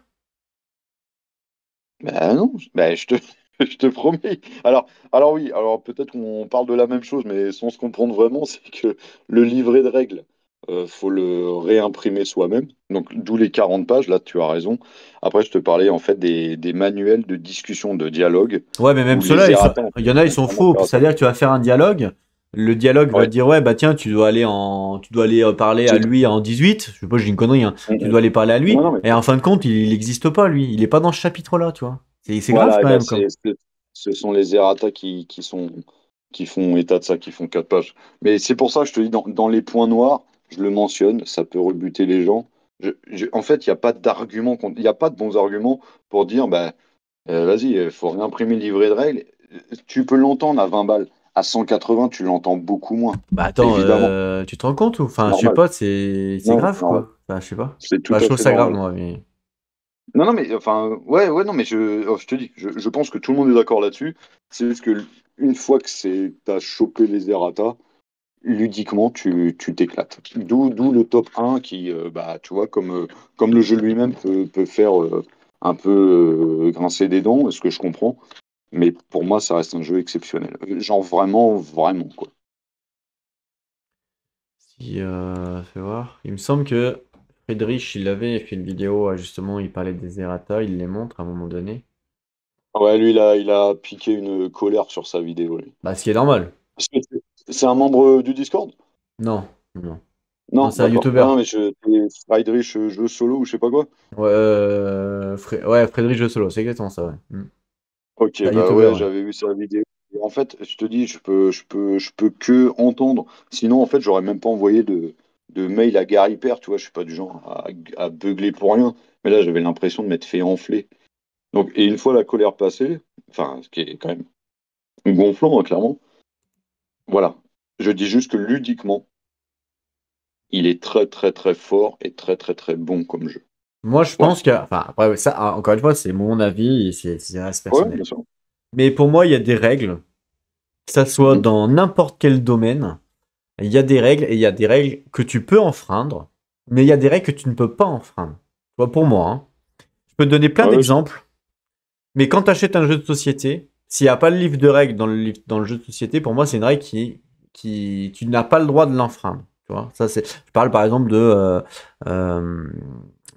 Bah non, bah, je te promets. Alors oui, alors peut-être qu'on parle de la même chose, mais sans se comprendre vraiment, c'est que le livret de règles, faut le réimprimer soi-même. Donc d'où les 40 pages, là tu as raison. Après, je te parlais en fait des manuels de discussion, de dialogue, Ouais, mais même où ceux-là, les errata, en fait, il y en a, ils sont sont vraiment faux. errata. C'est-à-dire que tu vas faire un dialogue, le dialogue va te Ouais, dire, ouais, bah tiens, tu dois aller parler à c'est lui en 18. Je sais pas, j'ai une connerie, hein. Tu Mm, dois aller parler à mm. Non, lui. non, mais Et en fin de compte, il n'existe pas, lui. Il est pas dans ce chapitre-là, tu vois. C'est grave voilà, et quand ben même, quoi. ce sont les errata qui font état de ça, qui font 4 pages. Mais c'est pour ça que je te dis, dans les points noirs, je le mentionne, ça peut rebuter les gens. En fait, il n'y a pas d'argument, il n'y a pas de bons arguments pour dire, bah, vas-y, il faut réimprimer le livret de règles. Tu peux l'entendre à 20 balles. À 180, tu l'entends beaucoup moins. Bah attends, Évidemment, tu te rends compte ou? c'est Enfin, je sais normal. pas, c'est Non, c'est grave, normal. quoi. Enfin, je sais pas. C'est tout Enfin, je à trouve fait ça grave, normal. moi, mais... Non, non, mais enfin, ouais, ouais, non, mais je te dis, je pense que tout le monde est d'accord là-dessus. C'est juste que une fois que t'as chopé les errata, ludiquement, tu t'éclates. D'où le top 1 qui, bah, tu vois, comme le jeu lui-même peut faire un peu grincer des dents, ce que je comprends. Mais pour moi, ça reste un jeu exceptionnel. Genre vraiment, vraiment, quoi. Si, fais voir. Il me semble que Friedrich, il avait fait une vidéo, justement, il parlait des errata, il les montre à un moment donné. Ouais, lui, il a piqué une colère sur sa vidéo, lui. Bah, ce qui est normal. Parce que c'est un membre du Discord? Non, non. Non, Non, c'est un d'accord. YouTuber. Non, non, mais c'est Friedrich jeu solo ou je sais pas quoi. Ouais, ouais, Friedrich Le Solo, c'est exactement ça, ouais. Ok, C'est un bah YouTuber, ouais, ouais. j'avais vu sa vidéo. Et en fait, je te dis, je peux que entendre. Sinon, en fait, j'aurais même pas envoyé de mail à Gary Père, tu vois, je suis pas du genre à beugler pour rien. Mais là, j'avais l'impression de m'être fait enfler. Donc, et une fois la colère passée, enfin, ce qui est quand même gonflant, hein, clairement, voilà. Je dis juste que ludiquement, il est très, très, très fort et très, très, très bon comme jeu. Moi, je Voilà. pense que, enfin, après, ouais, ça, encore une fois, c'est mon avis et c'est reste Ouais, personnel. bien sûr. Mais pour moi, il y a des règles, que ça soit Mhm. dans n'importe quel domaine, il y a des règles et il y a des règles que tu peux enfreindre, mais il y a des règles que tu ne peux pas enfreindre. Tu vois, pour moi, hein. Je peux te donner plein Ouais, ouais, d'exemples, mais quand tu achètes un jeu de société, s'il n'y a pas le livre de règles dans le jeu de société, pour moi, c'est une règle tu n'as pas le droit de l'enfreindre. Tu vois, ça, je parle par exemple de, euh,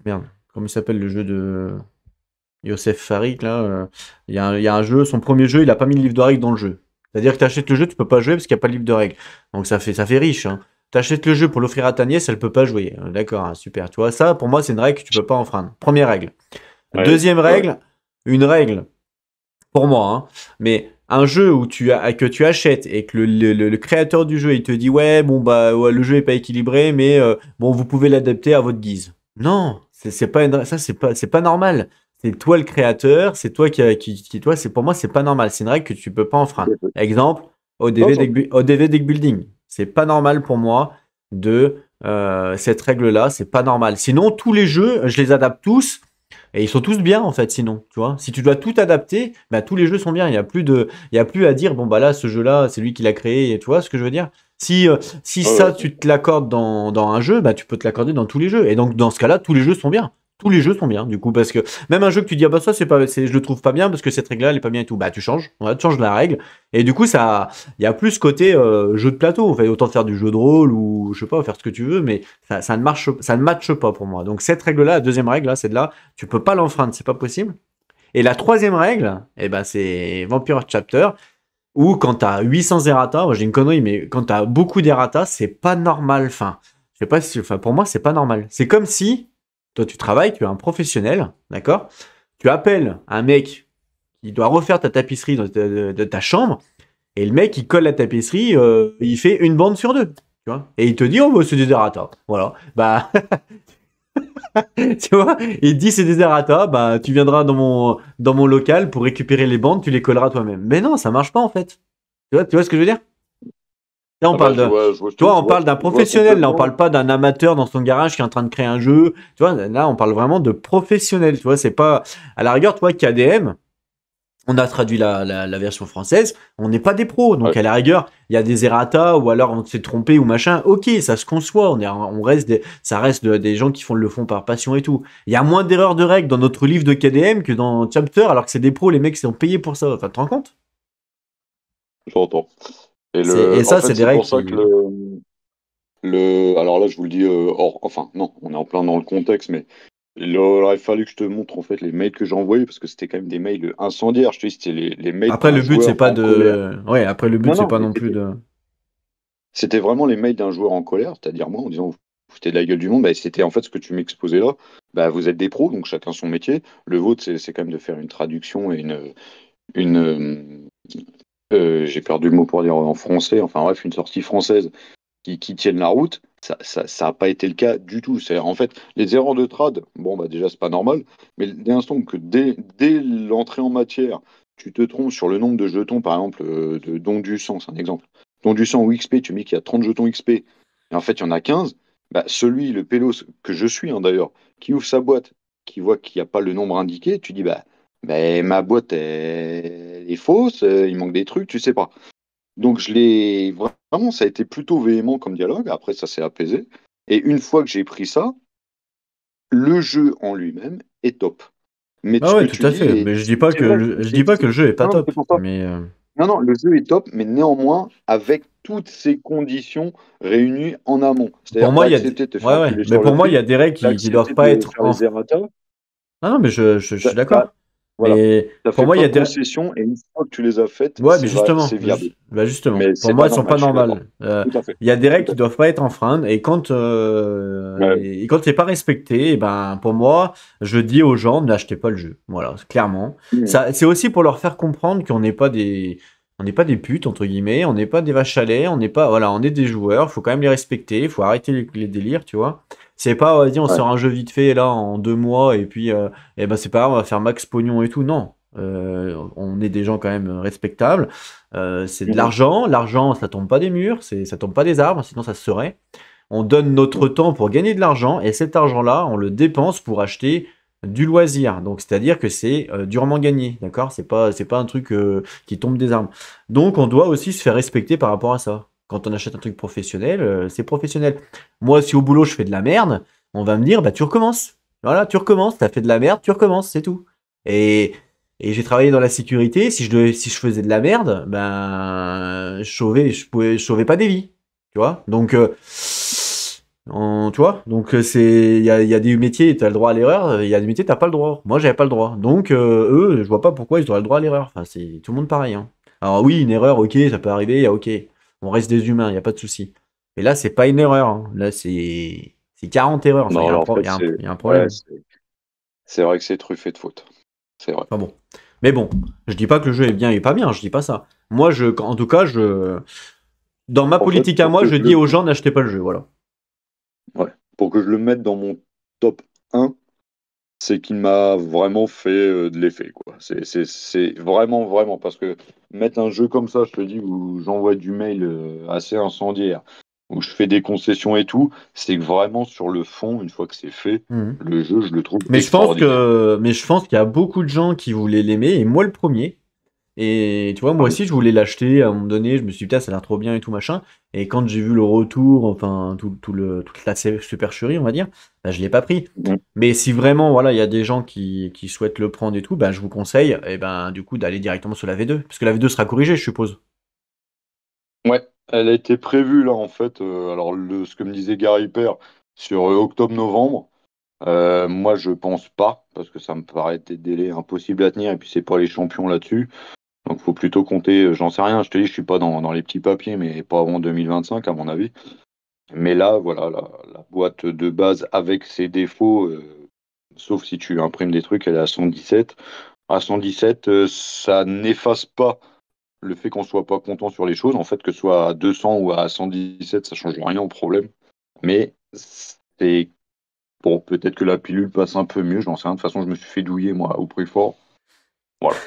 merde, comment il s'appelle le jeu de Youssef Farik, là, il y a un jeu, son premier jeu, il a pas mis le livre de règles dans le jeu. C'est-à-dire que tu achètes le jeu, tu peux pas jouer parce qu'il n'y a pas le livre de règles. Donc ça fait riche, hein. Tu achètes le jeu pour l'offrir à ta nièce, elle peut pas jouer. D'accord, hein, super. Tu vois, ça, pour moi, c'est une règle que tu peux pas enfreindre. Première règle. ouais, Deuxième ouais. règle, une règle, pour moi, hein, mais un jeu que tu achètes et que le créateur du jeu, il te dit, ouais, bon, bah, ouais, le jeu est pas équilibré, mais bon, vous pouvez l'adapter à votre guise. Non, c'est pas ça, c'est pas normal. C'est toi le créateur, c'est toi toi, c'est pour moi, c'est pas normal. C'est une règle que tu peux pas enfreindre. Exemple, Non, ça, ODV Deck Building. C'est pas normal pour moi de cette règle-là, c'est pas normal. Sinon, tous les jeux, je les adapte tous et ils sont tous bien en fait, sinon, tu vois. Si tu dois tout adapter, bah, tous les jeux sont bien. Il y a plus à dire, bon bah là, ce jeu-là, c'est lui qui l'a créé, et tu vois ce que je veux dire. Si ouais, ça, ouais. tu te l'accordes dans un jeu, bah tu peux te l'accorder dans tous les jeux. Et donc dans ce cas-là, tous les jeux sont bien. Tous les jeux sont bien, du coup, parce que même un jeu que tu dis, ah bah ça, je le trouve pas bien parce que cette règle-là, elle est pas bien et tout, bah tu changes, ouais, tu changes la règle. Et du coup, il y a plus côté jeu de plateau. En fait, autant faire du jeu de rôle ou je sais pas, faire ce que tu veux, mais ça ne matche pas pour moi. Donc cette règle-là, la deuxième règle, là, c'est de là, tu peux pas l'enfreindre, c'est pas possible. Et la troisième règle, eh ben, c'est Vampire Chapter, où quand t'as 800 errata, moi j'ai une connerie, mais quand t'as beaucoup d'errata, c'est pas normal. Enfin, je sais pas si, enfin, pour moi, c'est pas normal. C'est comme si Toi, tu travailles, tu es un professionnel, d'accord? Tu appelles un mec qui doit refaire ta tapisserie de ta chambre, et le mec, il colle la tapisserie, il fait une bande sur deux, tu vois? Et il te dit, oh, bah, c'est des errata. Voilà. Bah, tu vois, il te dit c'est des errata, bah, tu viendras dans mon local pour récupérer les bandes, tu les colleras toi-même. Mais non, ça marche pas, en fait. Tu vois ce que je veux dire? Là, on Ah bah, parle de, je tu vois, on parle d'un je vois professionnel. Là, on complètement. parle pas d'un amateur dans son garage qui est en train de créer un jeu. Tu vois, là, on parle vraiment de professionnel. Tu vois, c'est pas, à la rigueur, tu vois, KDM, on a traduit la version française. On n'est pas des pros. Donc, Ouais. à la rigueur, il y a des errata ou alors on s'est trompé ou machin. Ok, ça se conçoit. On reste ça reste des gens qui le font par passion et tout. Il y a moins d'erreurs de règles dans notre livre de KDM que dans Chapter alors que c'est des pros. Les mecs, ils sont payés pour ça. Enfin, tu te rends compte? J'entends. Et Et en ça, c'est fait, des c'est règles pour ça que qui, alors là, je vous le dis, enfin, non, on est en plein dans le contexte, mais il aurait fallu que je te montre en fait les mails que j'ai envoyés parce que c'était quand même des mails incendiaires. Je te dis, c'était les mails après, d'un le but, c'est joueur pas en colère. de. Ouais, après, le but, Non, c'est non, pas mais non plus de. c'était vraiment les mails d'un joueur en colère, c'est-à-dire moi en disant vous foutez de la gueule du monde. Bah, c'était en fait ce que tu m'exposais là. Bah, vous êtes des pros, donc chacun son métier. Le vôtre, c'est quand même de faire une traduction et une j'ai perdu le mot pour dire en français, enfin bref, une sortie française qui tiennent la route, ça a pas été le cas du tout. C'est en fait les erreurs de trad. Bon bah déjà c'est pas normal, mais dès l'instant que dès l'entrée en matière, tu te trompes sur le nombre de jetons, par exemple de don du sang, c'est un exemple. Don du sang ou XP, tu mets qu'il y a 30 jetons XP, et en fait il y en a 15. Bah, celui, le pélos que je suis hein, d'ailleurs, qui ouvre sa boîte, qui voit qu'il n'y a pas le nombre indiqué, tu dis bah, ma boîte elle est fausse, il manque des trucs, tu sais pas. Donc je l'ai vraiment, ça a été plutôt véhément comme dialogue. Après, ça s'est apaisé. Et une fois que j'ai pris ça, le jeu en lui-même est top. Mais Ah ce que ouais, tout tu à dis, fait. et Mais je dis pas c'est vrai, je dis pas que le jeu est pas non, mais top. c'est pour ça. Mais Non, non, le jeu est top, mais néanmoins avec toutes ces conditions réunies en amont. pour C'est-à-dire, tu moi, as il y a. accepté de te faire Ouais, ouais. enculer Mais sur le pour moi, il y prix, a des règles tu as qui accepté doivent pas de être faire en. les errata, Ah non, mais je suis t'as- d'accord. voilà. Mais Tu n'as pour fait moi, il pas y de a des. concessions, et une fois que tu les as faites, Ouais, mais justement, c'est viable. bah justement, Mais pour c'est moi, pas elles sont normal, pas je suis d'accord. normales. Tout à fait. Il y a des règles Tout qui à fait. doivent pas être enfreintes, Ouais. et quand c'est pas respecté, eh ben pour moi, je dis aux gens n'achetez pas le jeu. Voilà, clairement. Mhm. Ça, c'est aussi pour leur faire comprendre on n'est pas des putes entre guillemets, on n'est pas des vaches à lait, on n'est pas, voilà, on est des joueurs. Faut quand même les respecter, faut arrêter les délires, tu vois. C'est pas, vas-y, on Ouais. sort un jeu vite fait là en 2 mois et puis, eh ben c'est pas grave, on va faire max pognon et tout. Non. On est des gens quand même respectables. C'est de Mhm. l'argent. L'argent, ça tombe pas des murs, ça tombe pas des arbres, sinon ça se serait. On donne notre temps pour gagner de l'argent et cet argent-là, on le dépense pour acheter du loisir. Donc, c'est-à-dire que c'est durement gagné, d'accord? C'est pas un truc qui tombe des arbres. Donc, on doit aussi se faire respecter par rapport à ça. Quand on achète un truc professionnel, c'est professionnel. Moi, si au boulot je fais de la merde, on va me dire, bah tu recommences. Voilà, tu recommences. T'as fait de la merde, tu recommences, c'est tout. Et et j'ai travaillé dans la sécurité. Si je faisais de la merde, ben, je sauvais pas des vies. Tu vois? Donc, tu vois? Donc, il y a des métiers, t'as le droit à l'erreur. Il y a des métiers, t'as pas le droit. Moi, j'avais pas le droit. Donc, eux, je vois pas pourquoi ils auraient le droit à l'erreur. Enfin, c'est tout le monde pareil, hein. Alors, oui, une erreur, ok, ça peut arriver, ok. On reste des humains, y a pas de souci. Mais là, c'est pas une erreur, hein. Là, c'est 40 erreurs. Enfin, Non, alors en fait, il y a un ouais, problème. c'est vrai que c'est truffé de fautes. C'est vrai. Enfin bon. Mais bon, je dis pas que le jeu est bien et pas bien, je dis pas ça. Moi, en tout cas, dans ma En fait, politique à moi, je dis aux gens n'achetez pas le jeu, voilà. ouais, pour que je le mette dans mon top 1, c'est qu'il m'a vraiment fait de l'effet, quoi. C'est vraiment, vraiment, parce que mettre un jeu comme ça, je te dis, où j'envoie du mail assez incendiaire, où je fais des concessions et tout, c'est que vraiment sur le fond, une fois que c'est fait, Mhm. le jeu, je le trouve extraordinaire. Mais je pense qu'il y a beaucoup de gens qui voulaient l'aimer, et moi le premier. Et tu vois, moi Ah oui. aussi, je voulais l'acheter à un moment donné. Je me suis dit, putain, ça a l'air trop bien et tout machin. Et quand j'ai vu le retour, enfin, toute la supercherie, on va dire, bah, je l'ai pas pris. Mhm. Mais si vraiment, voilà, il y a des gens qui souhaitent le prendre et tout, bah, je vous conseille, et ben, du coup, d'aller directement sur la V2. Parce que la V2 sera corrigée, je suppose. Ouais, elle a été prévue là en fait. Alors ce que me disait Gary Père sur octobre-novembre, moi je pense pas parce que ça me paraît des délais impossibles à tenir et puis c'est pas les champions là-dessus. Donc faut plutôt compter. J'en sais rien. Je te dis, je suis pas dans les petits papiers, mais pas avant 2025 à mon avis. Mais là, voilà, la boîte de base avec ses défauts sauf si tu imprimes des trucs, elle est à 117. À 117, ça n'efface pas le fait qu'on soit pas content sur les choses. En fait, que ce soit à 200 ou à 117, ça change rien au problème. Mais c'est bon, peut-être que la pilule passe un peu mieux, j'en sais rien. De toute façon, je me suis fait douiller, moi, au prix fort. Voilà.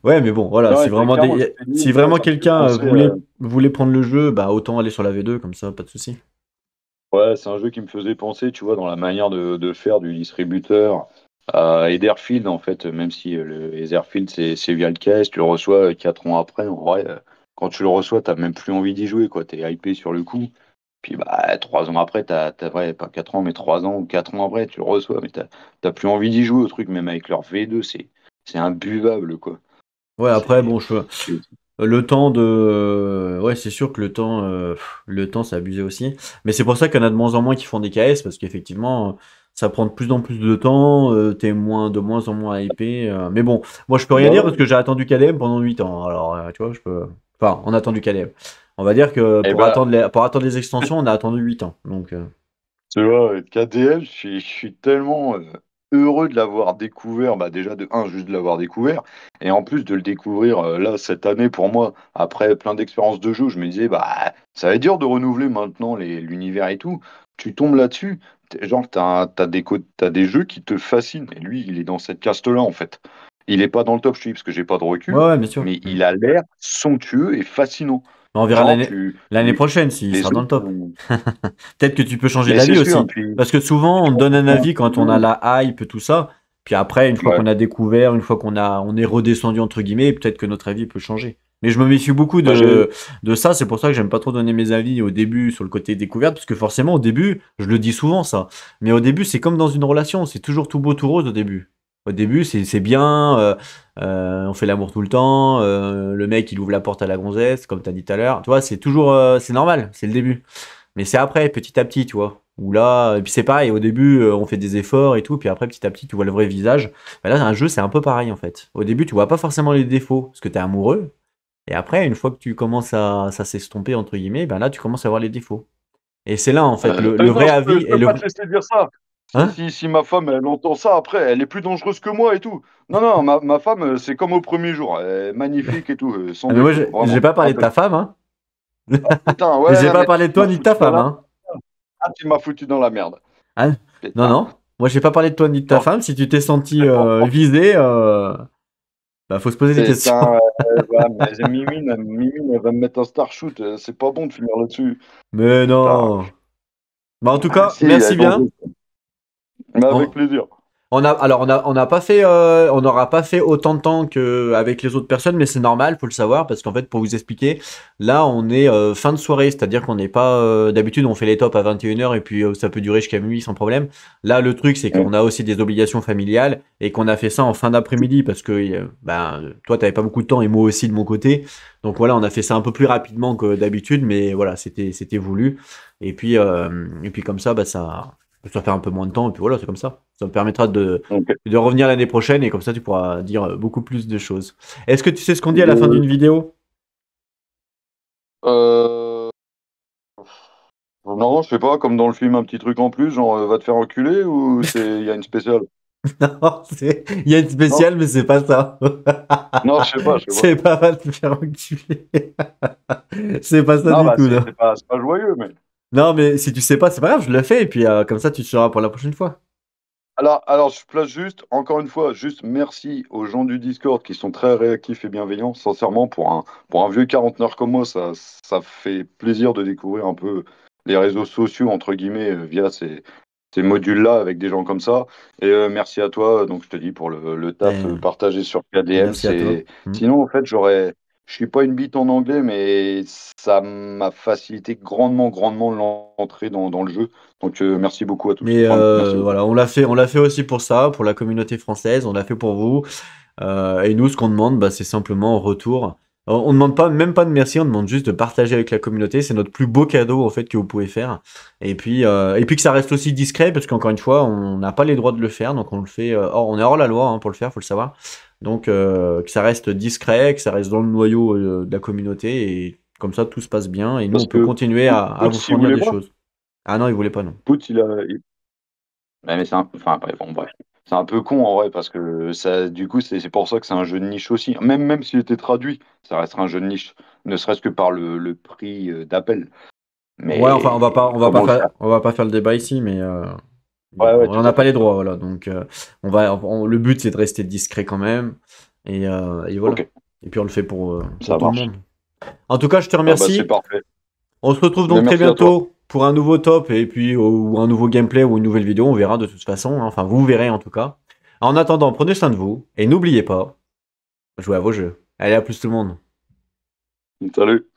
Ouais, mais bon, voilà, Ouais, c'est clairement, je t'ai dit, si ça vraiment me fait quelqu'un penser. voulait prendre le jeu, bah autant aller sur la V2, comme ça, pas de souci. Ouais, c'est un jeu qui me faisait penser, tu vois, dans la manière de faire du distributeur à Etherfield, en fait, même si le Etherfield, c'est via le caisse, tu le reçois 4 ans après, en vrai, quand tu le reçois, t'as même plus envie d'y jouer, quoi, t'es hypé sur le coup. Puis, bah, 3 ans après, ouais, pas 4 ans, mais 3 ans ou 4 ans après, tu le reçois, mais t'as plus envie d'y jouer au truc, même avec leur V2, c'est imbuvable, quoi. Ouais, après, C'est, bon, le temps de. Ouais, c'est sûr que le temps, c'est abusé aussi. Mais c'est pour ça qu'il y en a de moins en moins qui font des KS, parce qu'effectivement, ça prend de plus en plus de temps, t'es de moins en moins hypé. Mais bon, moi, je peux rien bah dire parce ouais. que j'ai attendu KDM pendant 8 ans. Alors, tu vois, je peux. Enfin, on a attendu KDM. On va dire que Et bah, pour attendre les extensions, on a attendu 8 ans. Donc, tu vois, KDL, je suis tellement heureux de l'avoir découvert, bah déjà de un, juste de l'avoir découvert, et en plus de le découvrir là cette année pour moi, après plein d'expériences de jeu, je me disais, bah ça va être dur de renouveler maintenant l'univers et tout. Tu tombes là-dessus, genre t'as des jeux qui te fascinent, et lui, il est dans cette caste-là en fait. Il est pas dans le top, je te dis, parce que j'ai pas de ouais, recul, ouais, bien sûr. mais il a l'air somptueux et fascinant. On verra Genre, l'année prochaine s'il les sera dans jeux le top. Peut-être que tu peux changer mais c'est d'avis sûr, et aussi. puis, Parce que souvent, on tu donne un rencontres avis un quand on a jeu. la hype, tout ça. Puis après, une fois Ouais. qu'on a découvert, une fois on est redescendu, entre guillemets, peut-être que notre avis peut changer. Mais je me méfie beaucoup Bah, de ça. C'est pour ça que j'aime pas trop donner mes avis au début sur le côté découverte. Parce que forcément, au début, je le dis souvent ça. Mais au début, c'est comme dans une relation. C'est toujours tout beau, tout rose au début. Au début, c'est bien. On fait l'amour tout le temps. Le mec, il ouvre la porte à la gonzesse, comme tu as dit tout à l'heure. Tu vois, c'est toujours. C'est normal. C'est le début. Mais c'est après, petit à petit, tu vois. Où là, et puis c'est pareil, au début, on fait des efforts et tout, puis après, petit à petit, tu vois le vrai visage. Bah là, un jeu, c'est un peu pareil, en fait. Au début, tu vois pas forcément les défauts, parce que t'es amoureux. Et après, une fois que tu commences ça s'estomper, entre guillemets, ben là, tu commences à voir les défauts. Et c'est là, en fait, le non, vrai je peux, avis je et peux pas te laisser dire ça. Si, Hein? si, si ma femme, elle entend ça après, elle est plus dangereuse que moi et tout. Non, non, ma femme, c'est comme au premier jour. Elle est magnifique et tout, sans Ah, mais moi, défaut, j'ai vraiment. pas parlé de Rappelle. ta femme, hein. Putain, Et j'ai ouais, pas mais parlé de tu toi m'as ni de foutu ta dans femme, la... hein. Ah, tu m'as foutu dans la merde. Hein. Non, Putain. non. Moi, j'ai pas parlé de toi ni de ta Non, femme. Si tu t'es senti oh, oh, visé, bah, faut se poser des questions. putain, ouais, mais Mimine, elle va me mettre un star shoot. C'est pas bon de finir là-dessus. Mais Putain. non. Bah, en tout Ah, cas, si, elle est merci bien. dangereuse. Mais avec On, plaisir. on n'a pas fait, on n'aura pas fait autant de temps qu'avec les autres personnes, mais c'est normal, faut le savoir, parce qu'en fait, pour vous expliquer, là, on est fin de soirée, c'est-à-dire qu'on n'est pas, d'habitude, on fait les tops à 21 h et puis ça peut durer jusqu'à minuit sans problème. Là, le truc, c'est Ouais. qu'on a aussi des obligations familiales et qu'on a fait ça en fin d'après-midi parce que, ben, toi, t'avais pas beaucoup de temps et moi aussi de mon côté. Donc voilà, on a fait ça un peu plus rapidement que d'habitude, mais voilà, c'était voulu. Et puis comme ça, bah, ça fait un peu moins de temps, et puis voilà, c'est comme ça. Ça me permettra Ok. de revenir l'année prochaine, et comme ça, tu pourras dire beaucoup plus de choses. Est-ce que tu sais ce qu'on dit à la fin Euh, d'une vidéo? euh, Non, je sais pas, comme dans le film, un petit truc en plus, genre va te faire enculer ou il y a une spéciale? Non, il y a une Non, spéciale, mais c'est pas ça. non, je sais pas, je sais pas. C'est pas mal de faire enculer. C'est pas ça Non, du bah tout, non. c'est pas joyeux, mais. Non, mais si tu sais pas, c'est pas grave, je le fais, et puis comme ça, tu sauras pour la prochaine fois. Alors, je place juste, encore une fois, juste merci aux gens du Discord qui sont très réactifs et bienveillants. Sincèrement, pour un vieux quarantenaire comme moi, ça fait plaisir de découvrir un peu les réseaux sociaux, entre guillemets, via ces modules-là avec des gens comme ça. Et merci à toi, donc je te dis, pour le taf Ben, partagé sur KDM. merci à toi. Hmm. Sinon, en fait, je suis pas une bite en anglais, mais ça m'a facilité grandement, grandement l'entrée dans le jeu. Donc, merci beaucoup à tous. Mais Vraiment, merci beaucoup. voilà, on l'a fait aussi pour ça, pour la communauté française, on l'a fait pour vous. Et nous, ce qu'on demande, bah, c'est simplement en retour. On demande pas, même pas de merci, on demande juste de partager avec la communauté. C'est notre plus beau cadeau en fait que vous pouvez faire. Et puis que ça reste aussi discret, parce qu'encore une fois, on n'a pas les droits de le faire, donc on le fait. On est hors la loi pour le faire, faut le savoir. Donc que ça reste discret, que ça reste dans le noyau de la communauté, et comme ça tout se passe bien. Et nous, on Parce peut que continuer à vous Poots, il fournir voulait des pas. choses. Ah non, il voulait pas non. Poots, Mais c'est enfin, bref, bon, bref. C'est un peu con en vrai parce que ça, du coup, c'est pour ça que c'est un jeu de niche aussi. Même s'il était traduit, ça restera un jeu de niche, ne serait-ce que par le prix d'appel. Ouais, enfin, Mais comment le faire? on va pas faire le débat ici, mais Ouais, bon, ouais, on tout n'en a à pas fait. les droits, voilà. Donc, le but, c'est de rester discret quand même. Et voilà. Ok, Et puis, on le fait pour ça tout le marche. monde. En tout cas, je te Ah bah c'est remercie. parfait. On se retrouve Mais donc très merci à toi. bientôt pour un nouveau top et puis ou un nouveau gameplay ou une nouvelle vidéo. On verra de toute façon, hein. Enfin, vous verrez en tout cas. En attendant, prenez soin de vous et n'oubliez pas, jouez à vos jeux. Allez, à plus tout le monde. Salut.